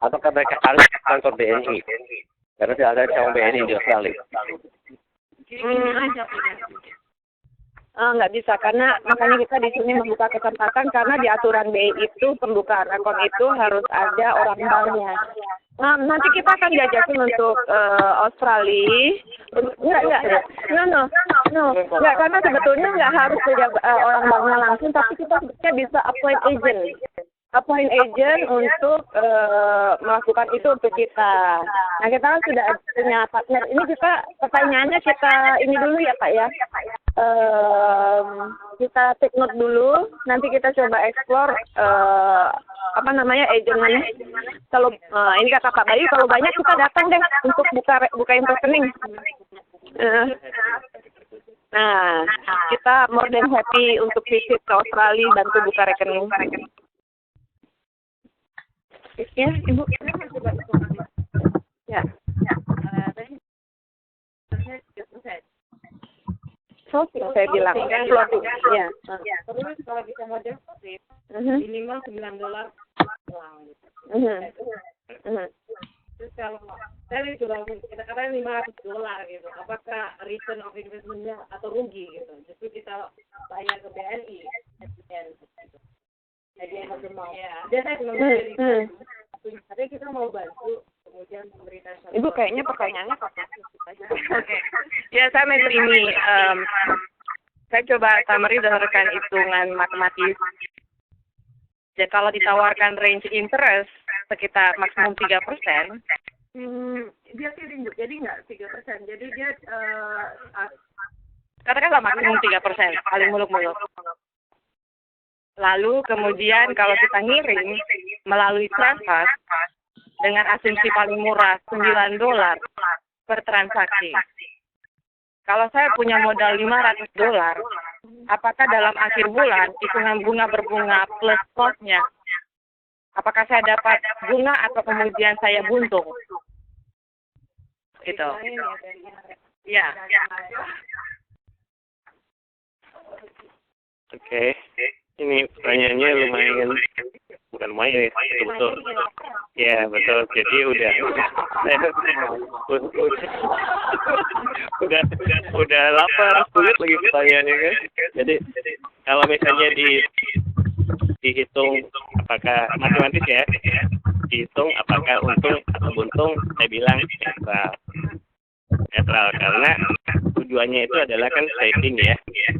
Apakah mereka harus ke kantor BNI? Karena tidak ada cabang BNI di Australia. Nggak bisa, karena makanya kita di sini membuka kesempatan karena di aturan BI itu pembukaan akun itu harus ada orang banknya. Nah, nanti kita akan diajakin untuk Australia. Enggak, karena sebetulnya nggak harus orang banknya langsung, tapi kita bisa appoint agent. appoint agent untuk melakukan itu untuk kita. Nah, kita kan sudah punya partner. Ini kita pertanyaannya kita ini dulu ya Pak ya. Kita take note dulu. Nanti kita coba explore agentnya. Kalau ini kata Pak Bayu, kalau banyak kita datang deh untuk bukain rekening. Nah, kita more than happy untuk visit ke Australia, bantu buka rekening. Ya, Ibu. Ya. So, saya bilang floating. Ya. Terus kalau bisa mau deposit, minimal $9 uang gitu. Terus kalau saya coba kita katakan $500 gitu, apakah return of investment-nya atau rugi gitu? Justru kita bayar ke BNI at the end gitu. Jadi dia saya belum jadi. Tapi kita mau bantu kemudian memberikan. Ibu kayaknya pertanyaannya kompleks aja. Oke. Ya saya member ini. Saya coba summary berdasarkan hitungan matematis. Jadi kalau ditawarkan range interest sekitar maksimum 3%. Dia kirim, jadi nggak 3%. Jadi dia katakanlah maksimum 3%, paling muluk-muluk. Lalu kemudian kalau kita ngirim melalui transfer dengan asumsi paling murah $9 per transaksi. Kalau saya punya modal $500, apakah dalam akhir bulan hitungan bunga berbunga plus cost-nya, apakah saya dapat bunga atau kemudian saya buntung? Gitu. Ya. Oke. Ini pertanyaannya lumayan, bukan lumayan ya, betul. Ya betul. Jadi udah lapar, sulit lagi pertanyaannya kan. Jadi kalau misalnya dihitung apakah matematis ya, dihitung apakah untung atau buntung, saya bilang netral karena tujuannya itu adalah kan saving ya.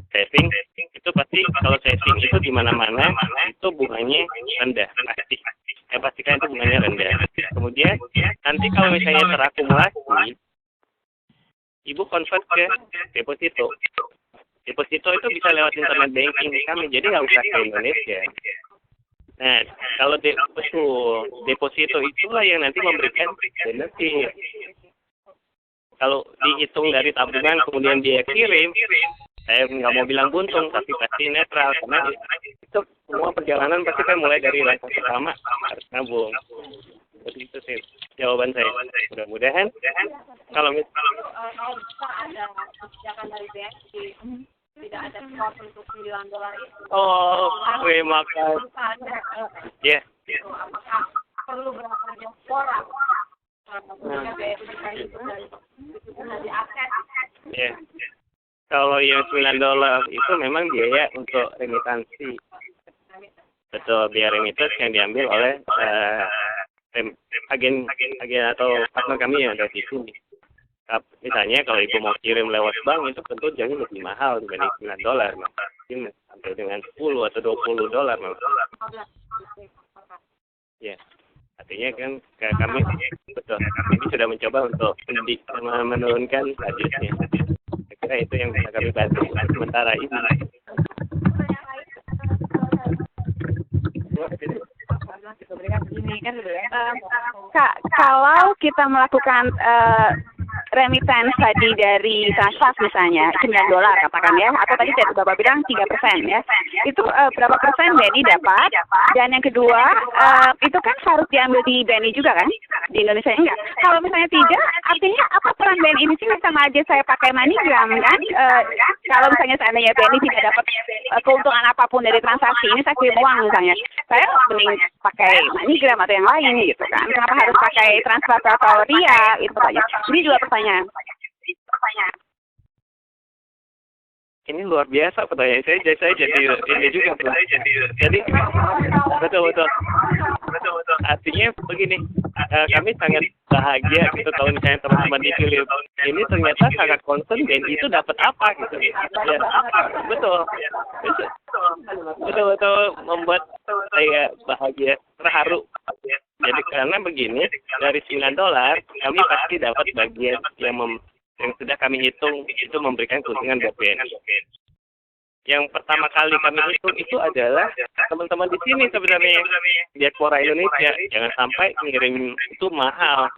Saving itu pasti kalau saving itu di mana-mana itu bunganya rendah pasti. Pastikan itu bunganya rendah. Kemudian nanti kalau misalnya terakumulasi, Ibu convert ke deposito. Deposito itu bisa lewat internet banking kami, jadi nggak usah ke Indonesia. Nah, kalau deposito itulah yang nanti memberikan benefit. Kalau dihitung dari tabungan kemudian dia kirim, saya nggak mau bilang buntung, tapi pasti netral karena itu semua perjalanan pasti kan mulai dari langkah pertama harus nabung. Jadi itu sih jawaban saya. Mudah-mudahan kalau bisa ada kebijakan dari BNI, tidak ada cost untuk $9 itu. Oh, terima kasih. Ya. Apakah perlu berapa diaspora? Ya. Kalau yang $9 itu memang biaya untuk remitansi. Betul, biaya remittance yang diambil oleh agen atau partner kami yang ada di sini. Misalnya kalau Ibu mau kirim lewat bank itu tentu jauh lebih mahal dibanding $9. Mungkin sampai dengan $10 atau $20 malah. Ya. Artinya kan kami betul, kami sudah mencoba untuk menurunkan budgetnya. Saya kira itu yang bisa kami bantu sementara ini. Kalau kita melakukan remittance tadi dari transaksi misalnya $9 katakan ya, atau tadi Bapak bilang 3% ya, itu berapa persen BNI dapat? Dan yang kedua itu kan harus diambil di BNI juga kan, di Indonesia enggak. Kalau misalnya tidak, artinya apa peran BNI di sini? Sama aja saya pakai MoneyGram kan. Kalau misalnya seandainya BNI tidak dapat keuntungan apapun dari transaksi ini, saya kirim uang misalnya, saya mending pakai MoneyGram atau yang lain gitu kan. Kenapa harus pakai transfer atau RIA itu saja. Ini dua pertanyaan. Ini luar biasa pertanyaan saya jadi ini juga. Jadi betul. Artinya begini, kami sangat bahagia gitu kalau misalnya teman-teman di Philip ini ternyata sangat concern BNI itu dapat apa gitu. Ya, betul membuat saya bahagia, terharu. Jadi karena begini, dari $9 kami pasti dapat bagian yang sudah kami hitung itu memberikan keuntungan buat BNI. Yang pertama kali kami hitung itu adalah teman-teman di sini sebenarnya, diaspora Indonesia. Jangan sampai ngirim itu mahal.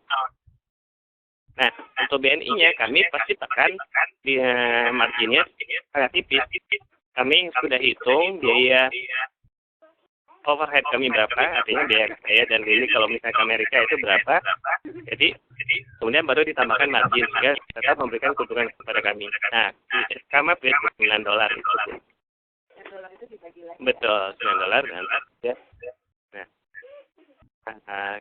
Nah, untuk BNI-nya kami pasti tekan di marginnya sangat tipis. Kami sudah hitung biaya overhead kami berapa, artinya biaya saya dan Lili kalau misalnya ke Amerika itu berapa. Jadi kemudian baru ditambahkan margin sehingga tetap memberikan keuntungan kepada kami. Nah, sama $9 itu. Betul, $9 dan ya. Nah,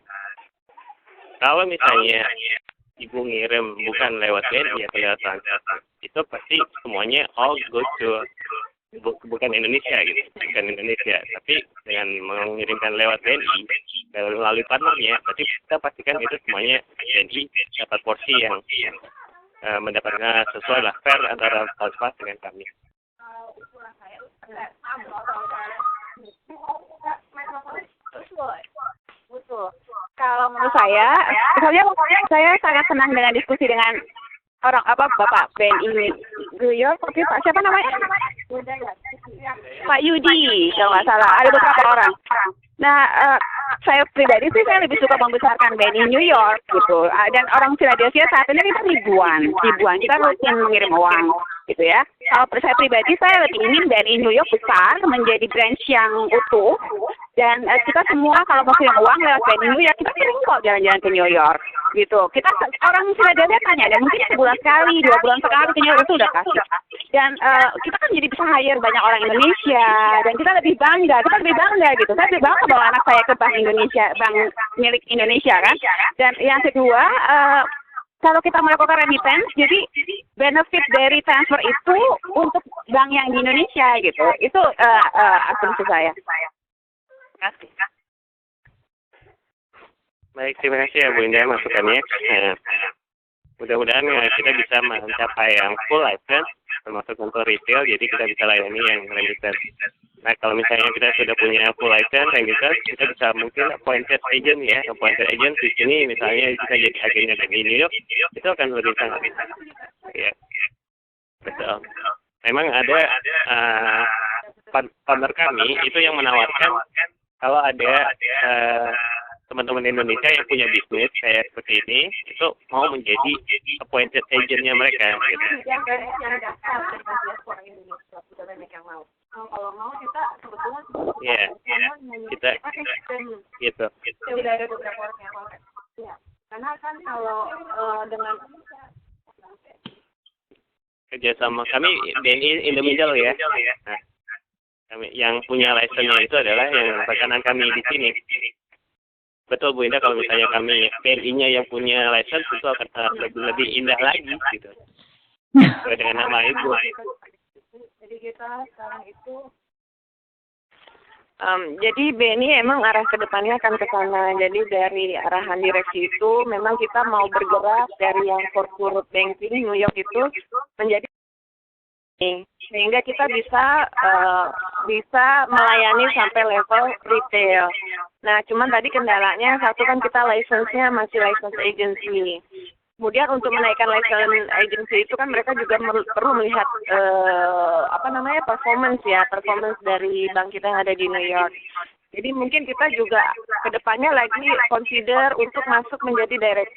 kalau misalnya ibu ngirim bukan lewat BNI atau lewat transaksi, itu pasti semuanya all go to bukan Indonesia gitu, bukan Indonesia, tapi dengan mengirimkan lewat BNI melalui partnernya, berarti kita pastikan itu semuanya BNI dapat porsi yang mendapatkan sesuai lah, fair antara Falspas dengan kami. Betul. Kalau menurut saya sangat senang dengan diskusi dengan Bapak BNI New York, tapi Pak siapa namanya? Pak Yudi, kalau nggak salah. Ada beberapa orang. Nah, saya pribadi sih saya lebih suka membesarkan BNI New York gitu. Dan orang Philadelphia saat ini kita ribuan. Kita rutin mengirim uang gitu ya. Kalau saya pribadi saya lebih ingin BNI New York besar menjadi branch yang utuh. Dan kita semua kalau mau kirim uang lewat BNI New York, kita sering kok jalan-jalan ke New York gitu. Kita orang Philadelphia tanya, dan mungkin sebulan sekali, 2 bulan sekali ke New York itu udah kasih. Dan kita kan jadi bisa hire banyak orang Indonesia, dan kita lebih bangga gitu. Saya lebih bangga bawa anak saya ke bank Indonesia, bank milik Indonesia kan. Dan yang kedua, kalau kita melakukan remittance, jadi benefit dari transfer itu untuk bank yang di Indonesia gitu. Itu asumsi saya. Baik, terima kasih ya Bu Indah masukannya. Mudah-mudahan kita bisa mencapai yang full license, termasuk untuk retail, jadi kita bisa layani yang remittance. Nah, kalau misalnya kita sudah punya full license remittance, kita bisa mungkin appointed agent ya. Appointed agent di sini misalnya kita jadi agennya dari New York, itu akan lebih sangat. Ya, betul. Memang ada partner kami itu yang menawarkan kalau ada teman-teman Indonesia yang punya bisnis kayak seperti ini, itu mau menjadi appointed agentnya mereka gitu. Kalau mau kita sebetulnya kita gitu. Sudah ada beberapa orang yang mau. Ya, karena kan kalau dengan kerjasama kami BNI in the middle ya. Nah, kami yang punya license-nya itu adalah yang rekanan kami di sini. Betul Bu Indah, kalau misalnya kami BNI-nya yang punya license itu akan lebih indah lagi gitu. Sesuai dengan nama itu. Jadi kita sekarang itu jadi BNI emang arah ke depannya akan ke sana. Jadi dari arahan direksi itu memang kita mau bergerak dari yang corporate banking New York itu menjadi sehingga kita bisa melayani sampai level retail. Nah, cuman tadi kendalanya satu kan kita license-nya masih license agency. Kemudian untuk menaikkan license agency itu kan mereka juga perlu melihat performance dari bank kita yang ada di New York. Jadi mungkin kita juga ke depannya lagi consider untuk masuk menjadi direct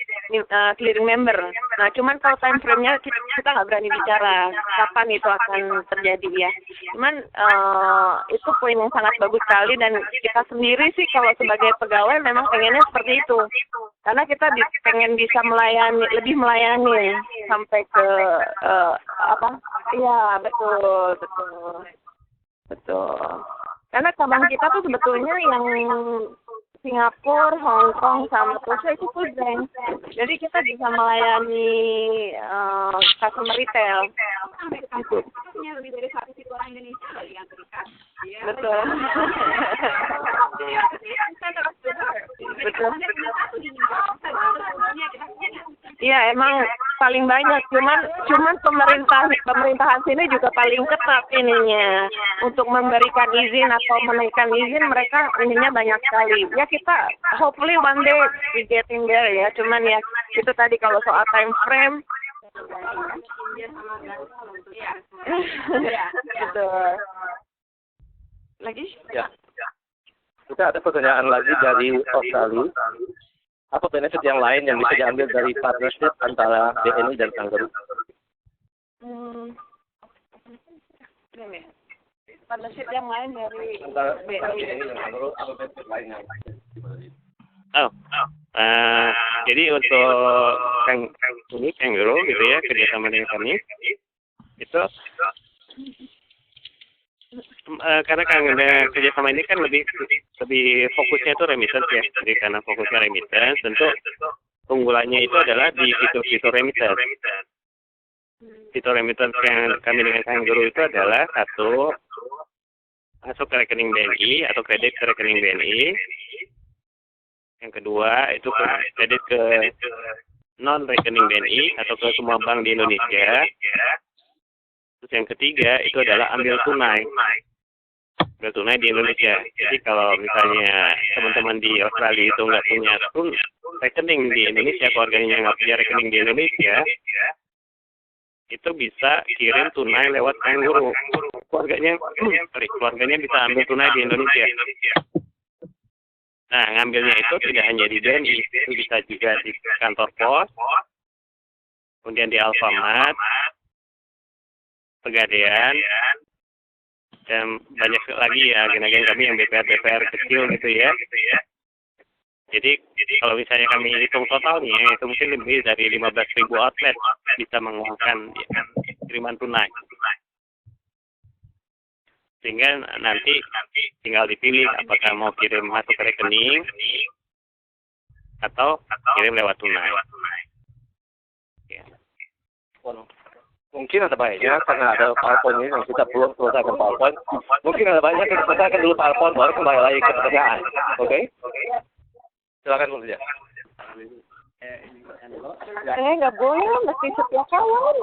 clearing member. Nah, cuman kalau time frame-nya kita nggak berani bicara kapan itu akan terjadi ya. Cuman itu poin yang sangat bagus sekali, dan kita sendiri sih kalau sebagai pegawai memang pengennya seperti itu. Karena kita pengen bisa lebih melayani sampai ke iya betul. Karena cabang kita tuh sebetulnya yang Singapura, Hong Kong, sama Tokyo itu full bank. Jadi kita bisa melayani customer retail. Itu punya lebih dari 1 juta orang Indonesia loh yang terikat. Betul. betul. Iya, emang paling banyak. Cuman pemerintahan sini juga paling ketat ininya untuk memberikan izin atau menaikkan izin, mereka ininya banyak sekali. Ya kita hopefully one day we getting there ya. Cuman ya itu tadi kalau soal time frame. Betul. Lagi? Ya. Kita ada pertanyaan lagi dari Australia. Apa benefit yang lain yang bisa diambil dari partnership antara BNI dan Kangaroo? Partnership yang lain dari Antara BNI dan Kangaroo, apa benefit lainnya? Jadi untuk Kangaroo gitu ya, kerjasama dengan kami itu karena kerjasama ini kan lebih fokusnya itu remittance ya. Jadi karena fokusnya remittance, tentu unggulannya itu adalah di fitur remittance. Fitur remittance yang kami dengan Kangaroo itu adalah satu, masuk ke rekening BNI atau kredit ke rekening BNI. Yang kedua itu kredit ke non rekening BNI atau ke semua bank di Indonesia. Terus yang ketiga itu adalah ambil tunai di Indonesia. Jadi kalau misalnya teman-teman di Australia itu nggak punya rekening di Indonesia, keluarganya nggak punya rekening di Indonesia, itu bisa kirim tunai lewat Kangaroo. Keluarganya bisa ambil tunai di Indonesia. Nah, ngambilnya itu tidak hanya di BNI, itu bisa juga di kantor pos, kemudian di Alfamart, Pegadaian, dan banyak lagi ya agen-agen kami yang BPR kecil gitu ya. Jadi kalau misalnya kami hitung totalnya itu mungkin lebih dari 15.000 outlet bisa mengeluarkan kiriman tunai. Sehingga nanti tinggal dipilih apakah mau kirim masuk ke rekening atau kirim lewat tunai. Ya. Mungkin ada baiknya karena ada PowerPoint ini yang kita belum selesaikan PowerPoint. Mungkin ada baiknya kita selesaikan dulu PowerPoint baru kembali lagi ke pertanyaan. Oke? Silakan dulu ya. Nggak boleh, mesti setia kawan.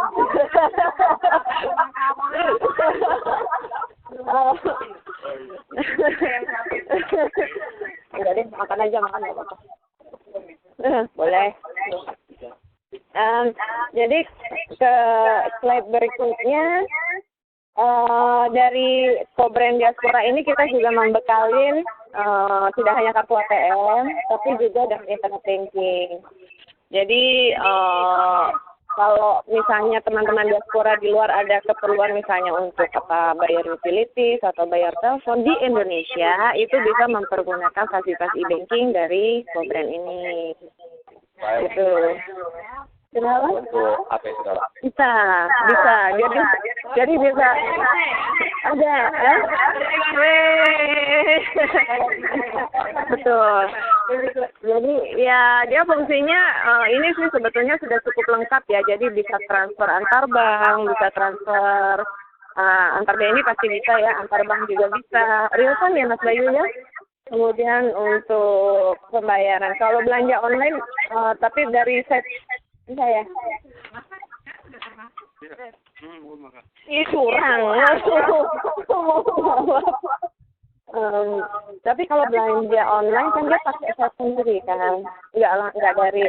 Enggak deh, makan aja. Boleh. Jadi ke slide berikutnya, dari co-brand diaspora ini kita juga membekalin tidak hanya kartu ATM, tapi juga dengan internet banking. Jadi kalau misalnya teman-teman diaspora di luar ada keperluan misalnya untuk bayar utilities atau bayar telepon di Indonesia, itu bisa mempergunakan fasilitas e-banking dari co-brand ini. Gitu. Kenapa? Untuk HP segala. Bisa. Jadi bisa ada, betul. Jadi ya dia fungsinya ini sih sebetulnya sudah cukup lengkap ya. Jadi bisa transfer antar bank, bisa transfer antar BNI pasti bisa ya, antar bank juga bisa. Real time ya Mas Bayu ya. Kemudian untuk pembayaran, kalau belanja online, tapi dari set bisa ya. Ih curang. Tapi kalau belanja online kan dia pakai set sendiri kan, nggak dari,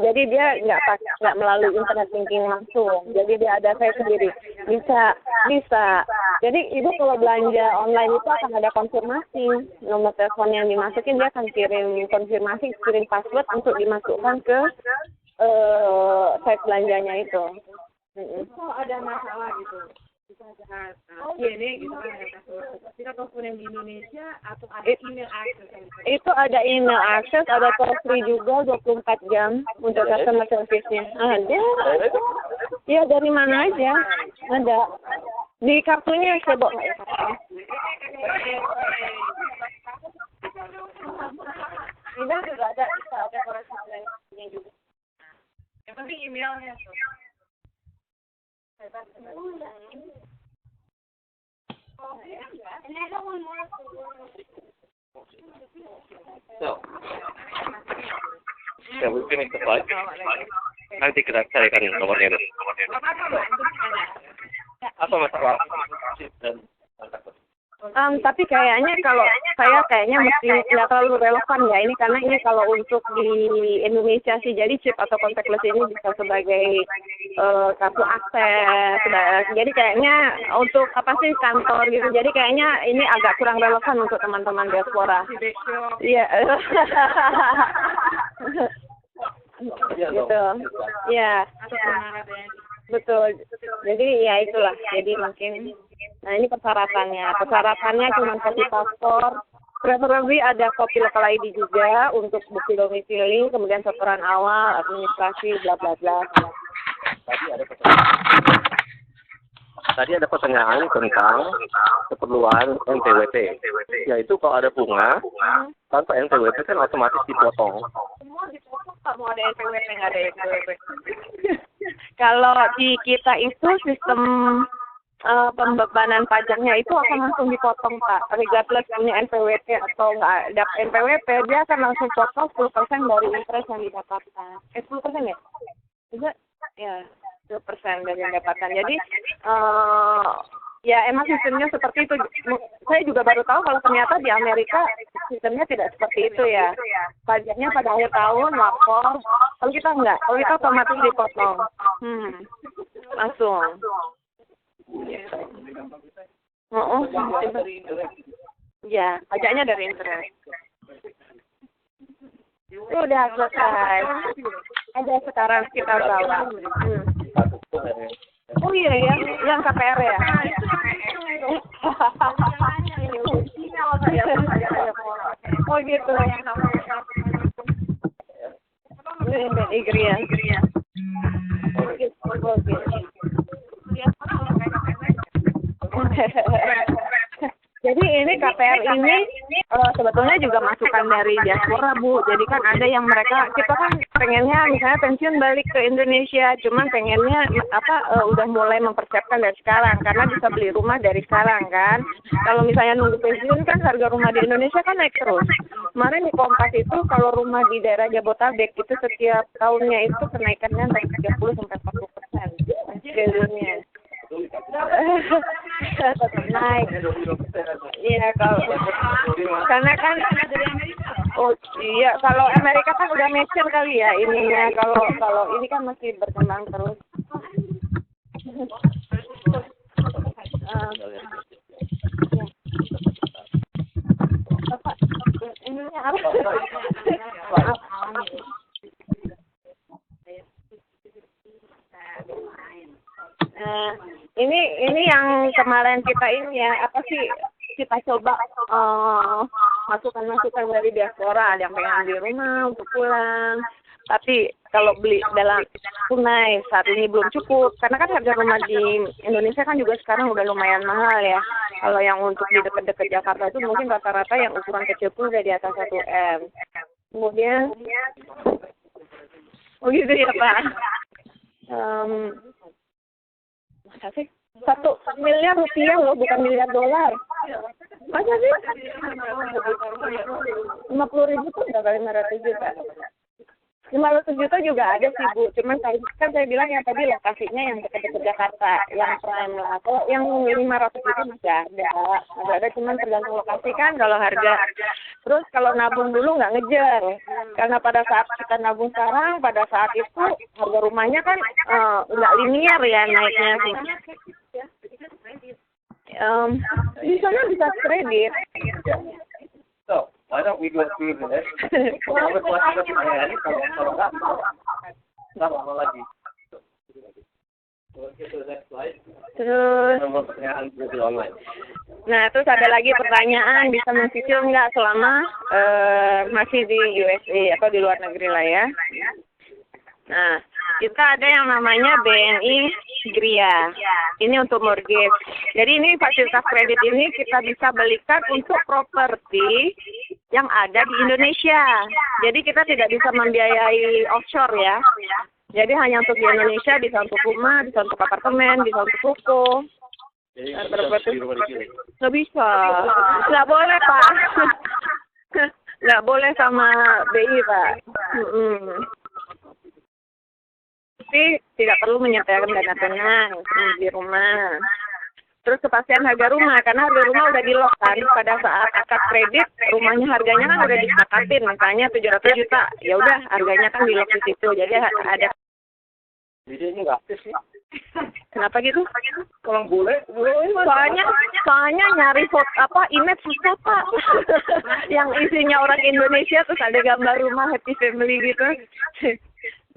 jadi dia nggak melalui internet banking langsung, jadi dia ada set sendiri. Bisa. Jadi ibu kalau belanja online itu akan ada konfirmasi, nomor telepon yang dimasukin dia akan kirim konfirmasi, kirim password untuk dimasukkan ke site belanjanya itu. Kalau ada masalah gitu, bisa ada ini gitu kan, kita telepon yang di Indonesia atau ada email access. Itu ada email access, ada toll free juga 24 jam untuk customer service-nya. Ada. Ya dari mana aja ada. Di kartunya saya bawa. Email juga ada korespondensinya juga. Yang penting emailnya tuh. So, Ya, we finish the flight. Nanti kita carikan nomornya itu. Apa masalah? Dan Tapi kayaknya kalau saya kayaknya mesti nggak terlalu relevan ya ini karena ini kalau untuk di Indonesia sih jadi chip atau contactless ini bisa sebagai kartu akses. Jadi kayaknya untuk apa sih kantor gitu. Jadi kayaknya ini agak kurang relevan untuk teman-teman diaspora. Iya. Gitu. Iya. Betul. Jadi ya itulah. Jadi mungkin nah ini persyaratannya. Persyaratannya cuma kopi paspor. Preferably ada kopi local ID juga untuk bukti domisili, kemudian setoran awal, administrasi, bla bla bla. Tadi ada pertanyaan tentang keperluan NPWP, yaitu kalau ada bunga tanpa NPWP kan otomatis dipotong. Semua dipotong, tak mau ada NPWP, nggak ada NPWP. Kalau di kita itu sistem pembebanan pajaknya itu akan langsung dipotong Pak, regardless punya NPWP atau nggak ada NPWP, dia akan langsung potong 10% dari interest yang didapatkan. 10% ya? Juga? Ya, 10% dari yang didapatkan. Jadi, ya emang sistemnya seperti itu. Saya juga baru tahu kalau ternyata di Amerika sistemnya tidak seperti itu ya. Pajaknya pada akhir tahun lapor, kalau kita enggak, kalau kita otomatis dipotong. Langsung. Ya, pajaknya dari interest. Udah selesai. Ada sekarang kita bawa. Oh iya ya, yang KPR ya. Oh gitu. Ini Igria. Jadi ini KPR ini sebetulnya juga masukan dari diaspora Bu. Jadi kan ada yang kita kan pengennya misalnya pensiun balik ke Indonesia, cuman pengennya udah mulai mempersiapkan dari sekarang karena bisa beli rumah dari sekarang kan. Kalau misalnya nunggu pensiun kan harga rumah di Indonesia kan naik terus. Kemarin di Kompas itu kalau rumah di daerah Jabotabek itu setiap tahunnya itu kenaikannya naik 30-40%. Triliunnya. Tetap naik. Iya karena kan kalau Amerika kan udah mature kali ya ininya, kalau ini kan masih berkembang terus. Ininya apa? Ini yang kemarin kita ini ya kita coba masukan dari diaspora, ada yang pengen beli rumah untuk pulang, tapi kalau beli dalam tunai saat ini belum cukup karena kan harga rumah di Indonesia kan juga sekarang udah lumayan mahal ya. Kalau yang untuk di dekat-dekat Jakarta itu mungkin rata-rata yang ukuran kecil pun udah di atas 1 M. Kemudian gitu ya Pak. Masa sih? 1 miliar rupiah loh, bukan miliar dolar. Masa sih? 50.000 tuh udah kali 500 juta. 500 juta juga ada sih Bu, cuman kan saya bilang yang tadi lokasinya yang dekat-dekat Jakarta, yang prime lah. Kalau yang 500 juta masih ada, cuman tergantung lokasi kan kalau harga. Terus kalau nabung dulu nggak ngejar, karena pada saat kita nabung sekarang, pada saat itu harga rumahnya kan nggak linear ya naiknya sih. Di sana bisa kredit. So, why don't we go through this? Kalau pertanyaan ini kalau nggak lama lagi. Terus, nah terus ada lagi pertanyaan, bisa mencicil nggak selama masih di USA atau di luar negeri lah ya. Nah, kita ada yang namanya BNI Gria. Ini untuk mortgage. Jadi ini fasilitas kredit ini kita bisa belikan untuk properti yang ada di Indonesia. Jadi kita tidak bisa membiayai offshore ya. Jadi hanya untuk di Indonesia, bisa untuk rumah, bisa untuk apartemen, bisa untuk toko. Nggak bisa. Nggak boleh Pak. Nggak boleh sama BI Pak. Mm-mm. Tapi tidak perlu menyediakan dana tunai di rumah. Terus kepastian harga rumah, karena harga rumah udah di-lock kan pada saat akad kredit, rumahnya harganya kan udah disepakatin, misalnya 700 juta, ya udah harganya kan di-lock di situ, jadi ada. Jadi ini nggak aktif sih. Kenapa gitu? Kalau bule Soalnya nyari foto image susah Pak. Yang isinya orang Indonesia terus ada gambar rumah happy family gitu.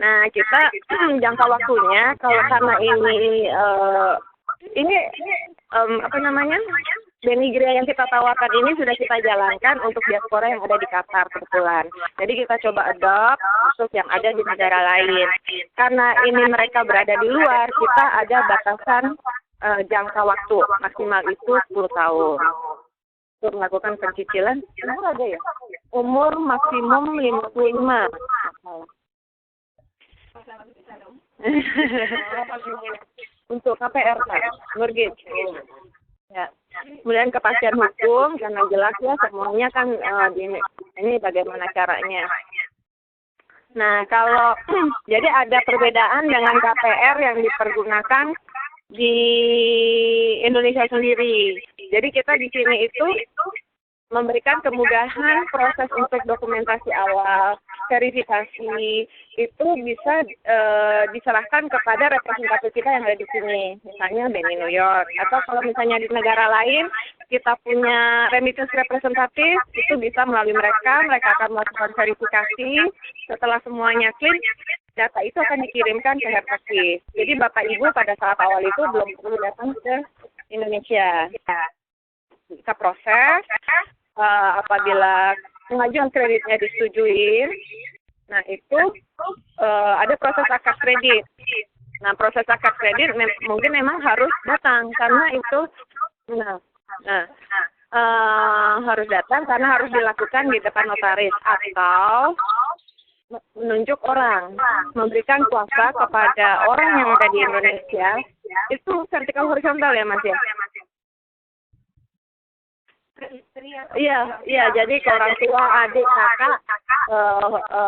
Nah kita jangka waktunya kalau karena ini apa namanya Benigria yang kita tawarkan ini sudah kita jalankan untuk diaspora yang ada di Qatar kebetulan. Jadi kita coba adopt khusus yang ada di negara lain. Karena ini mereka berada di luar, kita ada batasan jangka waktu maksimal itu 10 tahun. Untuk melakukan pencicilan, umur ada ya? Umur maksimum 55. Untuk KPR Pak, mortgage. Ya. Kemudian kepastian hukum karena jelas ya semuanya kan ini bagaimana caranya. Nah, kalau jadi ada perbedaan dengan KPR yang dipergunakan di Indonesia sendiri. Jadi kita di sini itu memberikan kemudahan proses untuk dokumentasi awal, verifikasi itu bisa diserahkan kepada representatif kita yang ada di sini, misalnya BNI New York, atau kalau misalnya di negara lain kita punya remittance representatif itu bisa melalui mereka akan melakukan verifikasi. Setelah semuanya clean, data itu akan dikirimkan ke head office. Jadi Bapak Ibu pada saat awal itu belum perlu datang ke Indonesia. Kita proses, apabila pengajuan kreditnya disetujui, nah itu ada proses akad kredit. Nah proses akad kredit mungkin memang harus datang karena itu, harus datang karena harus dilakukan di depan notaris atau menunjuk orang, memberikan kuasa kepada orang yang ada di Indonesia. Itu vertikal horizontal ya Mas ya? Iya, jadi ke orang tua, adik, kakak,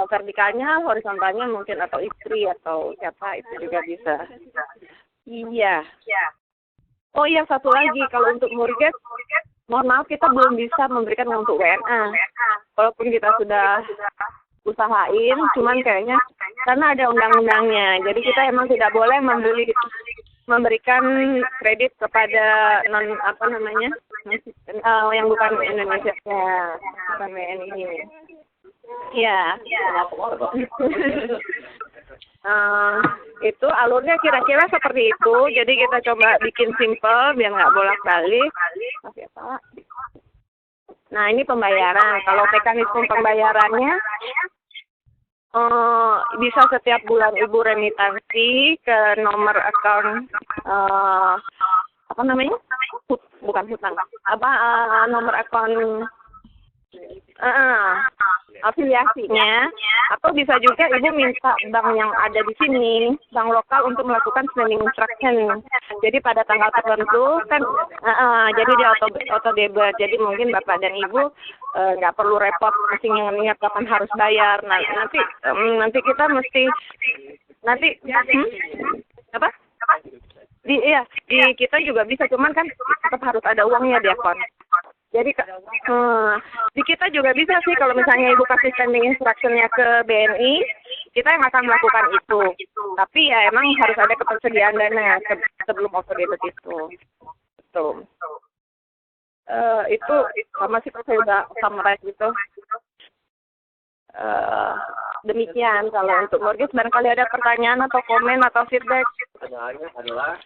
vertikalnya, horizontalnya mungkin atau istri atau siapa itu juga bisa. Iya. Oh iya, satu lagi kalau untuk mortgage, mohon maaf kita belum bisa memberikan untuk WNA. Walaupun kita sudah usahain, cuman kayaknya karena ada undang-undangnya, jadi kita emang tidak boleh memberikan kredit kepada yang bukan Indonesia, bukan WNI. Ya. Itu alurnya kira-kira seperti itu. Jadi kita coba bikin simple biar nggak bolak-balik. Nah ini pembayaran. Kalau mekanisme pembayarannya bisa setiap bulan Ibu remitansi ke nomor account bukan hutang, nomor account afiliasinya, atau bisa juga Ibu minta bank yang ada di sini, bank lokal untuk melakukan spending instruction. Jadi pada tanggal tertentu kan, jadi dia auto debit. Jadi mungkin Bapak dan Ibu nggak perlu repot mesti ingat kapan harus bayar. Nah nanti kita mesti apa? Di kita juga bisa, cuman kan tetap harus ada uangnya di akun. Jadi di kita juga bisa sih kalau misalnya Ibu kasih spending instruction-nya ke BNI, kita yang akan melakukan itu. Tapi ya emang harus ada ketersediaan dana sebelum auto debit itu. Betul. Itu sama sih saya udah summarize gitu. Demikian kalau untuk mortgage. Barangkali ada pertanyaan atau komen atau feedback. Pertanyaannya adalah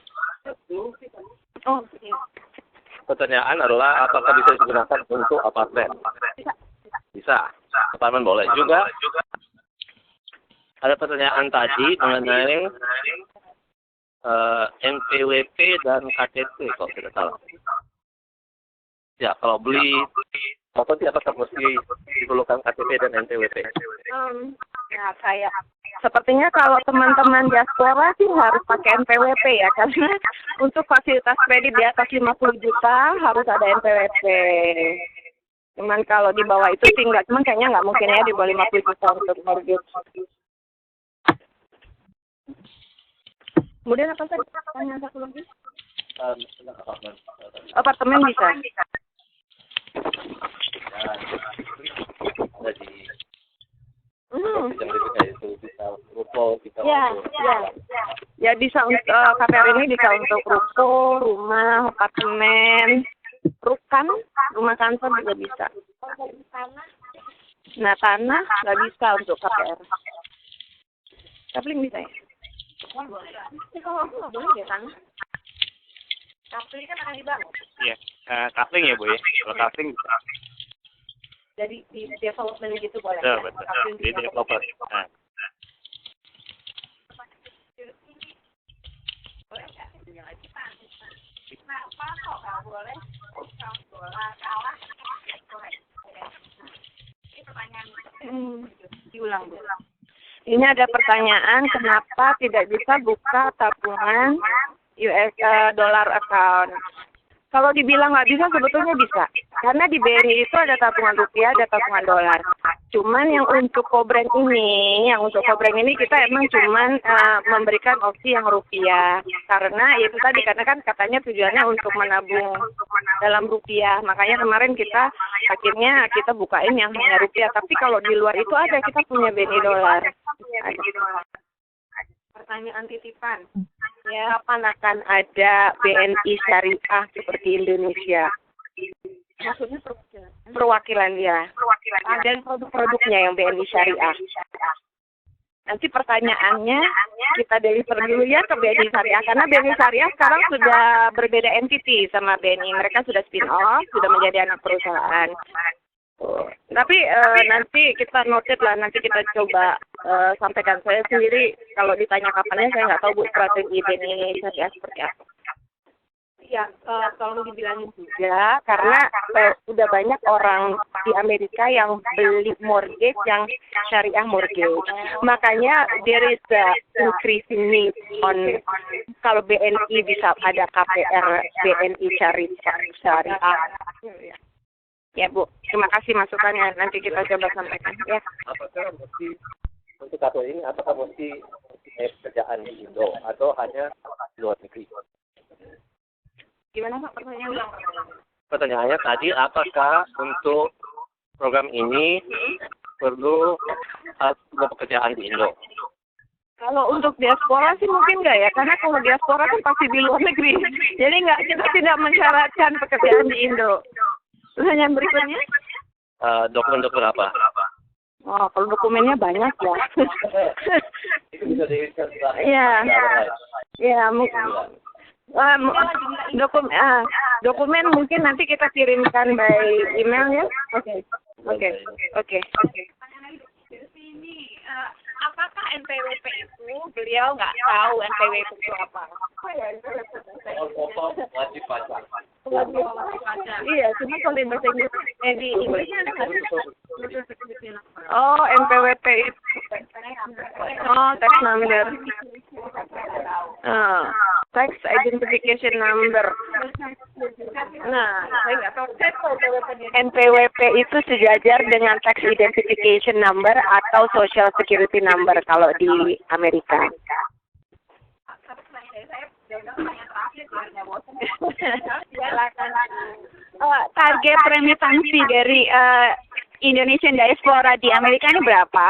pertanyaan adalah apakah bisa digunakan untuk apartemen? Bisa. Apartemen boleh juga. Ada pertanyaan tadi mengenai NPWP dan KTP kalau tidak salah. Ya, kalau beli properti apakah mesti diperlukan KTP dan NPWP? Ya, kayak sepertinya kalau teman-teman diaspora sih harus pakai NPWP ya, karena untuk fasilitas kredit di atas 50 juta harus ada NPWP. Cuman kalau di bawah itu sih enggak, cuman kayaknya nggak mungkin ya di bawah 50 juta untuk mortgage. Kemudian apa tadi? Tanya satu lagi. Apartemen bisa. Ada di itu bisa ruko, bisa Ya bisa untuk KPR ini bisa untuk ruko, rumah, apartemen, rumah kantor juga bisa. Nah tanah nggak bisa untuk KPR. Kapling bisa ya? Kalau aku nggak boleh ya tanah. Kapling kan akan dibangun. Iya, kapling ya Bu ya. Kalau kapling bisa. Jadi di development gitu boleh. Betul. Di developer. Nah. Diulang. Ini ada pertanyaan, kenapa tidak bisa buka tabungan US dollar account? Kalau dibilang nggak bisa, sebetulnya bisa. Karena di BNI itu ada tabungan rupiah, ada tabungan dolar. Cuman yang untuk co-brand ini kita emang cuman memberikan opsi yang rupiah. Karena itu tadi, karena kan katanya tujuannya untuk menabung dalam rupiah. Makanya kemarin akhirnya kita bukain yang hanya rupiah. Tapi kalau di luar itu ada, kita punya BNI dolar. Pertanyaan titipan. Ya, kapan akan ada BNI syariah seperti Indonesia? Maksudnya perwakilan ya. Dan produk-produknya yang BNI syariah. Nanti pertanyaannya kita deliver dulu ya ke BNI syariah. Karena BNI syariah sekarang sudah berbeda entity sama BNI. Mereka sudah spin off, sudah menjadi anak perusahaan. Tapi nanti kita noted lah, nanti kita coba sampaikan. Saya sendiri kalau ditanya kapannya saya nggak tahu Bu strategi BNI syariah seperti apa. Ya, tolong dibilangin juga karena udah banyak orang di Amerika yang beli mortgage yang syariah mortgage. Makanya there is a increasing need on kalau BNI bisa ada KPR BNI syariah. Ya Bu, terima kasih masukannya. Nanti kita coba sampaikan. Ya. Apakah mesti untuk kartu ini, apakah mesti pekerjaan di Indo atau hanya di luar negeri? Gimana Pak pertanyaannya? Pertanyaannya tadi, apakah untuk program ini perlu pekerjaan di Indo? Kalau untuk diaspora sih mungkin enggak ya, karena kalau diaspora kan pasti di luar negeri. Jadi kita tidak mensyaratkan pekerjaan di Indo. Pertanyaan berikutnya? Dokumen-dokumen apa? Oh, kalau dokumennya banyak ya. Dokumen mungkin nanti kita kirimkan by email ya. Oke. Apakah NPWP itu beliau nggak tahu NPWP itu apa? Wajib pajak. Iya, cuma kalau di bahasa Inggris di Inggrisnya ada nggak sih? Oh, NPWP itu. Oh, tax number. Tax identification number. Nah, saya nggak tahu. NPWP itu sejajar dengan tax identification number atau social security number kalau di Amerika. Target remitansi dari Indonesian diaspora di Amerika ini berapa?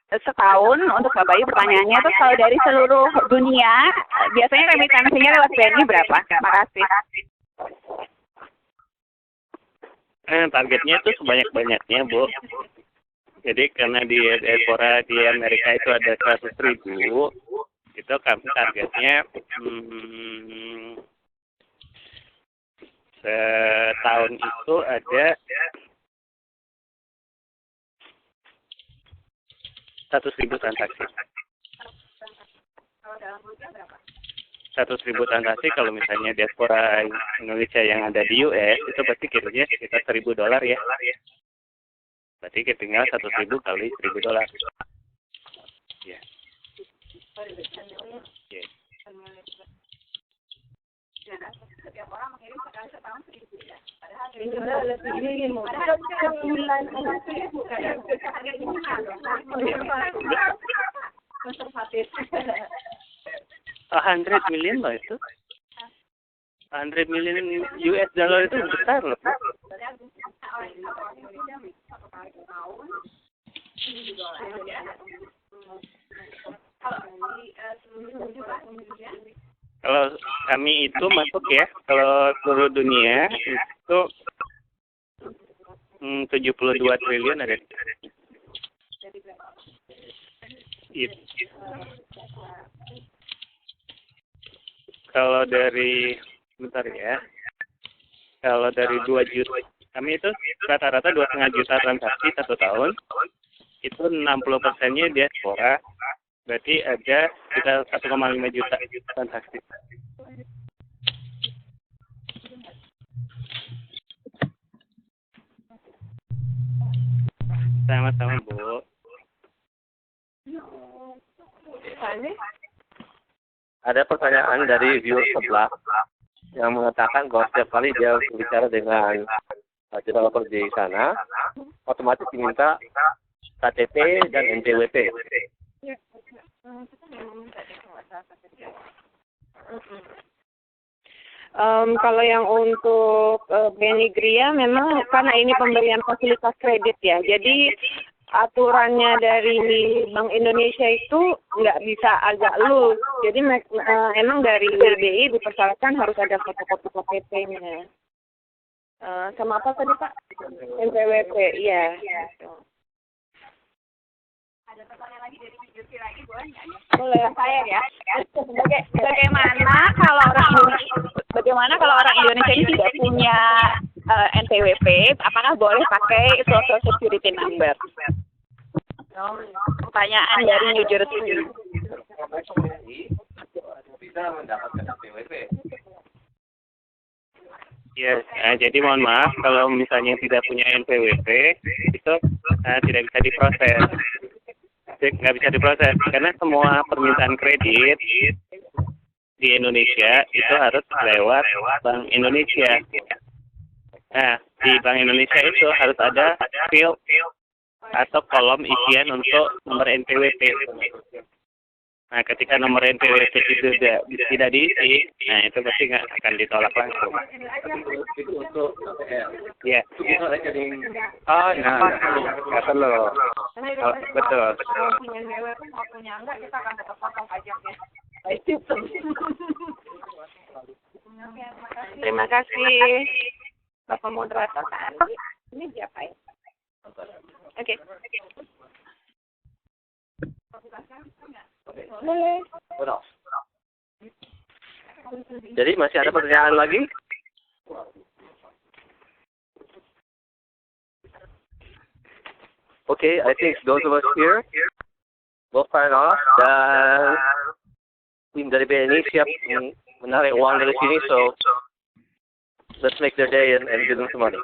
Setahun untuk Bapak Ibu pertanyaannya itu kalau dari seluruh dunia biasanya remitansinya lewat BNI berapa? Terima kasih. Targetnya itu sebanyak-banyaknya Bu. Jadi karena di diaspora di Amerika itu ada 100.000, itu kami targetnya setahun itu ada 100.000 transaksi. 100.000 transaksi kalau misalnya diaspora Indonesia yang ada di US itu pasti kiranya sekitar $1.000 ya. Berarti tinggal 100.000 kali $1.000. Ya. Setiap orang mengirim sekali setahun 1.000 ya. Padahal konservatif. 100 million loh itu. 100 million US dollar itu besar loh. Kalau kami itu masuk ya, kalau seluruh dunia itu 72 triliun ada. Kalau dari bentar ya. Kalau dari 2 juta, kami itu rata-rata 2,5 juta transaksi 1 tahun. Itu 60%-nya diaspora. Berarti ada sekitar 1,5 juta transaksi. Sama-sama, Bu. Ada pertanyaan dari viewer sebelah yang mengatakan bahwa setiap kali dia berbicara dengan developer di sana, otomatis diminta KTP dan NPWP. Kalau yang untuk Benigria memang karena ini pemberian fasilitas kredit ya, jadi aturannya dari Bank Indonesia itu nggak bisa agak loose. Jadi emang dari BI dipersyaratkan harus ada fotokopi KTP-nya. Sama apa tadi Pak? NPWP, iya. ada pertanyaan lagi dari Juti lagi, boleh nggak ya? Boleh. Saya ya. Bagaimana kalau orang Indonesia ini tidak punya NPWP, apakah boleh pakai Social Security Number? Pertanyaan dari New Jersey. Bisa mendapatkan NPWP. Ya, jadi mohon maaf kalau misalnya tidak punya NPWP itu tidak bisa diproses. Nggak bisa diproses karena semua permintaan kredit di Indonesia itu harus lewat Bank Indonesia. Nah, di Bank Indonesia itu harus ada field atau kolom isian untuk nomor NPWP. Nah, ketika nomor NPWP itu tidak diisi, nah itu pasti nggak akan ditolak langsung. Itu untuk KPR. Ya. Itu bisa jadi. Oh, nggak perlu. Oh, betul. Punya NPWP mau punya enggak, kita akan tetap potong pajaknya. Terima kasih Bapak Moderator tadi. Ini siapa ya? Oke. Boleh. Jadi masih ada pertanyaan lagi? Okay, I think those of us here both sign off dan tim dari BNI siap menarik uang dari sini, so let's make their day and give them some money.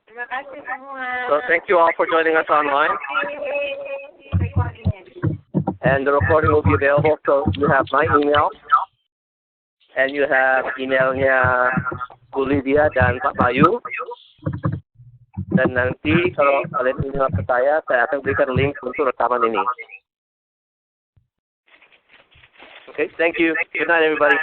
Terima kasih semua. So thank you all for joining us online. And the recording will be available, so you have my email, and you have emailnya Bu Lydia dan Pak Bayu. Dan nanti kalau kalian email ke saya akan berikan link untuk rekaman ini. Okay, thank you. Good night, everybody.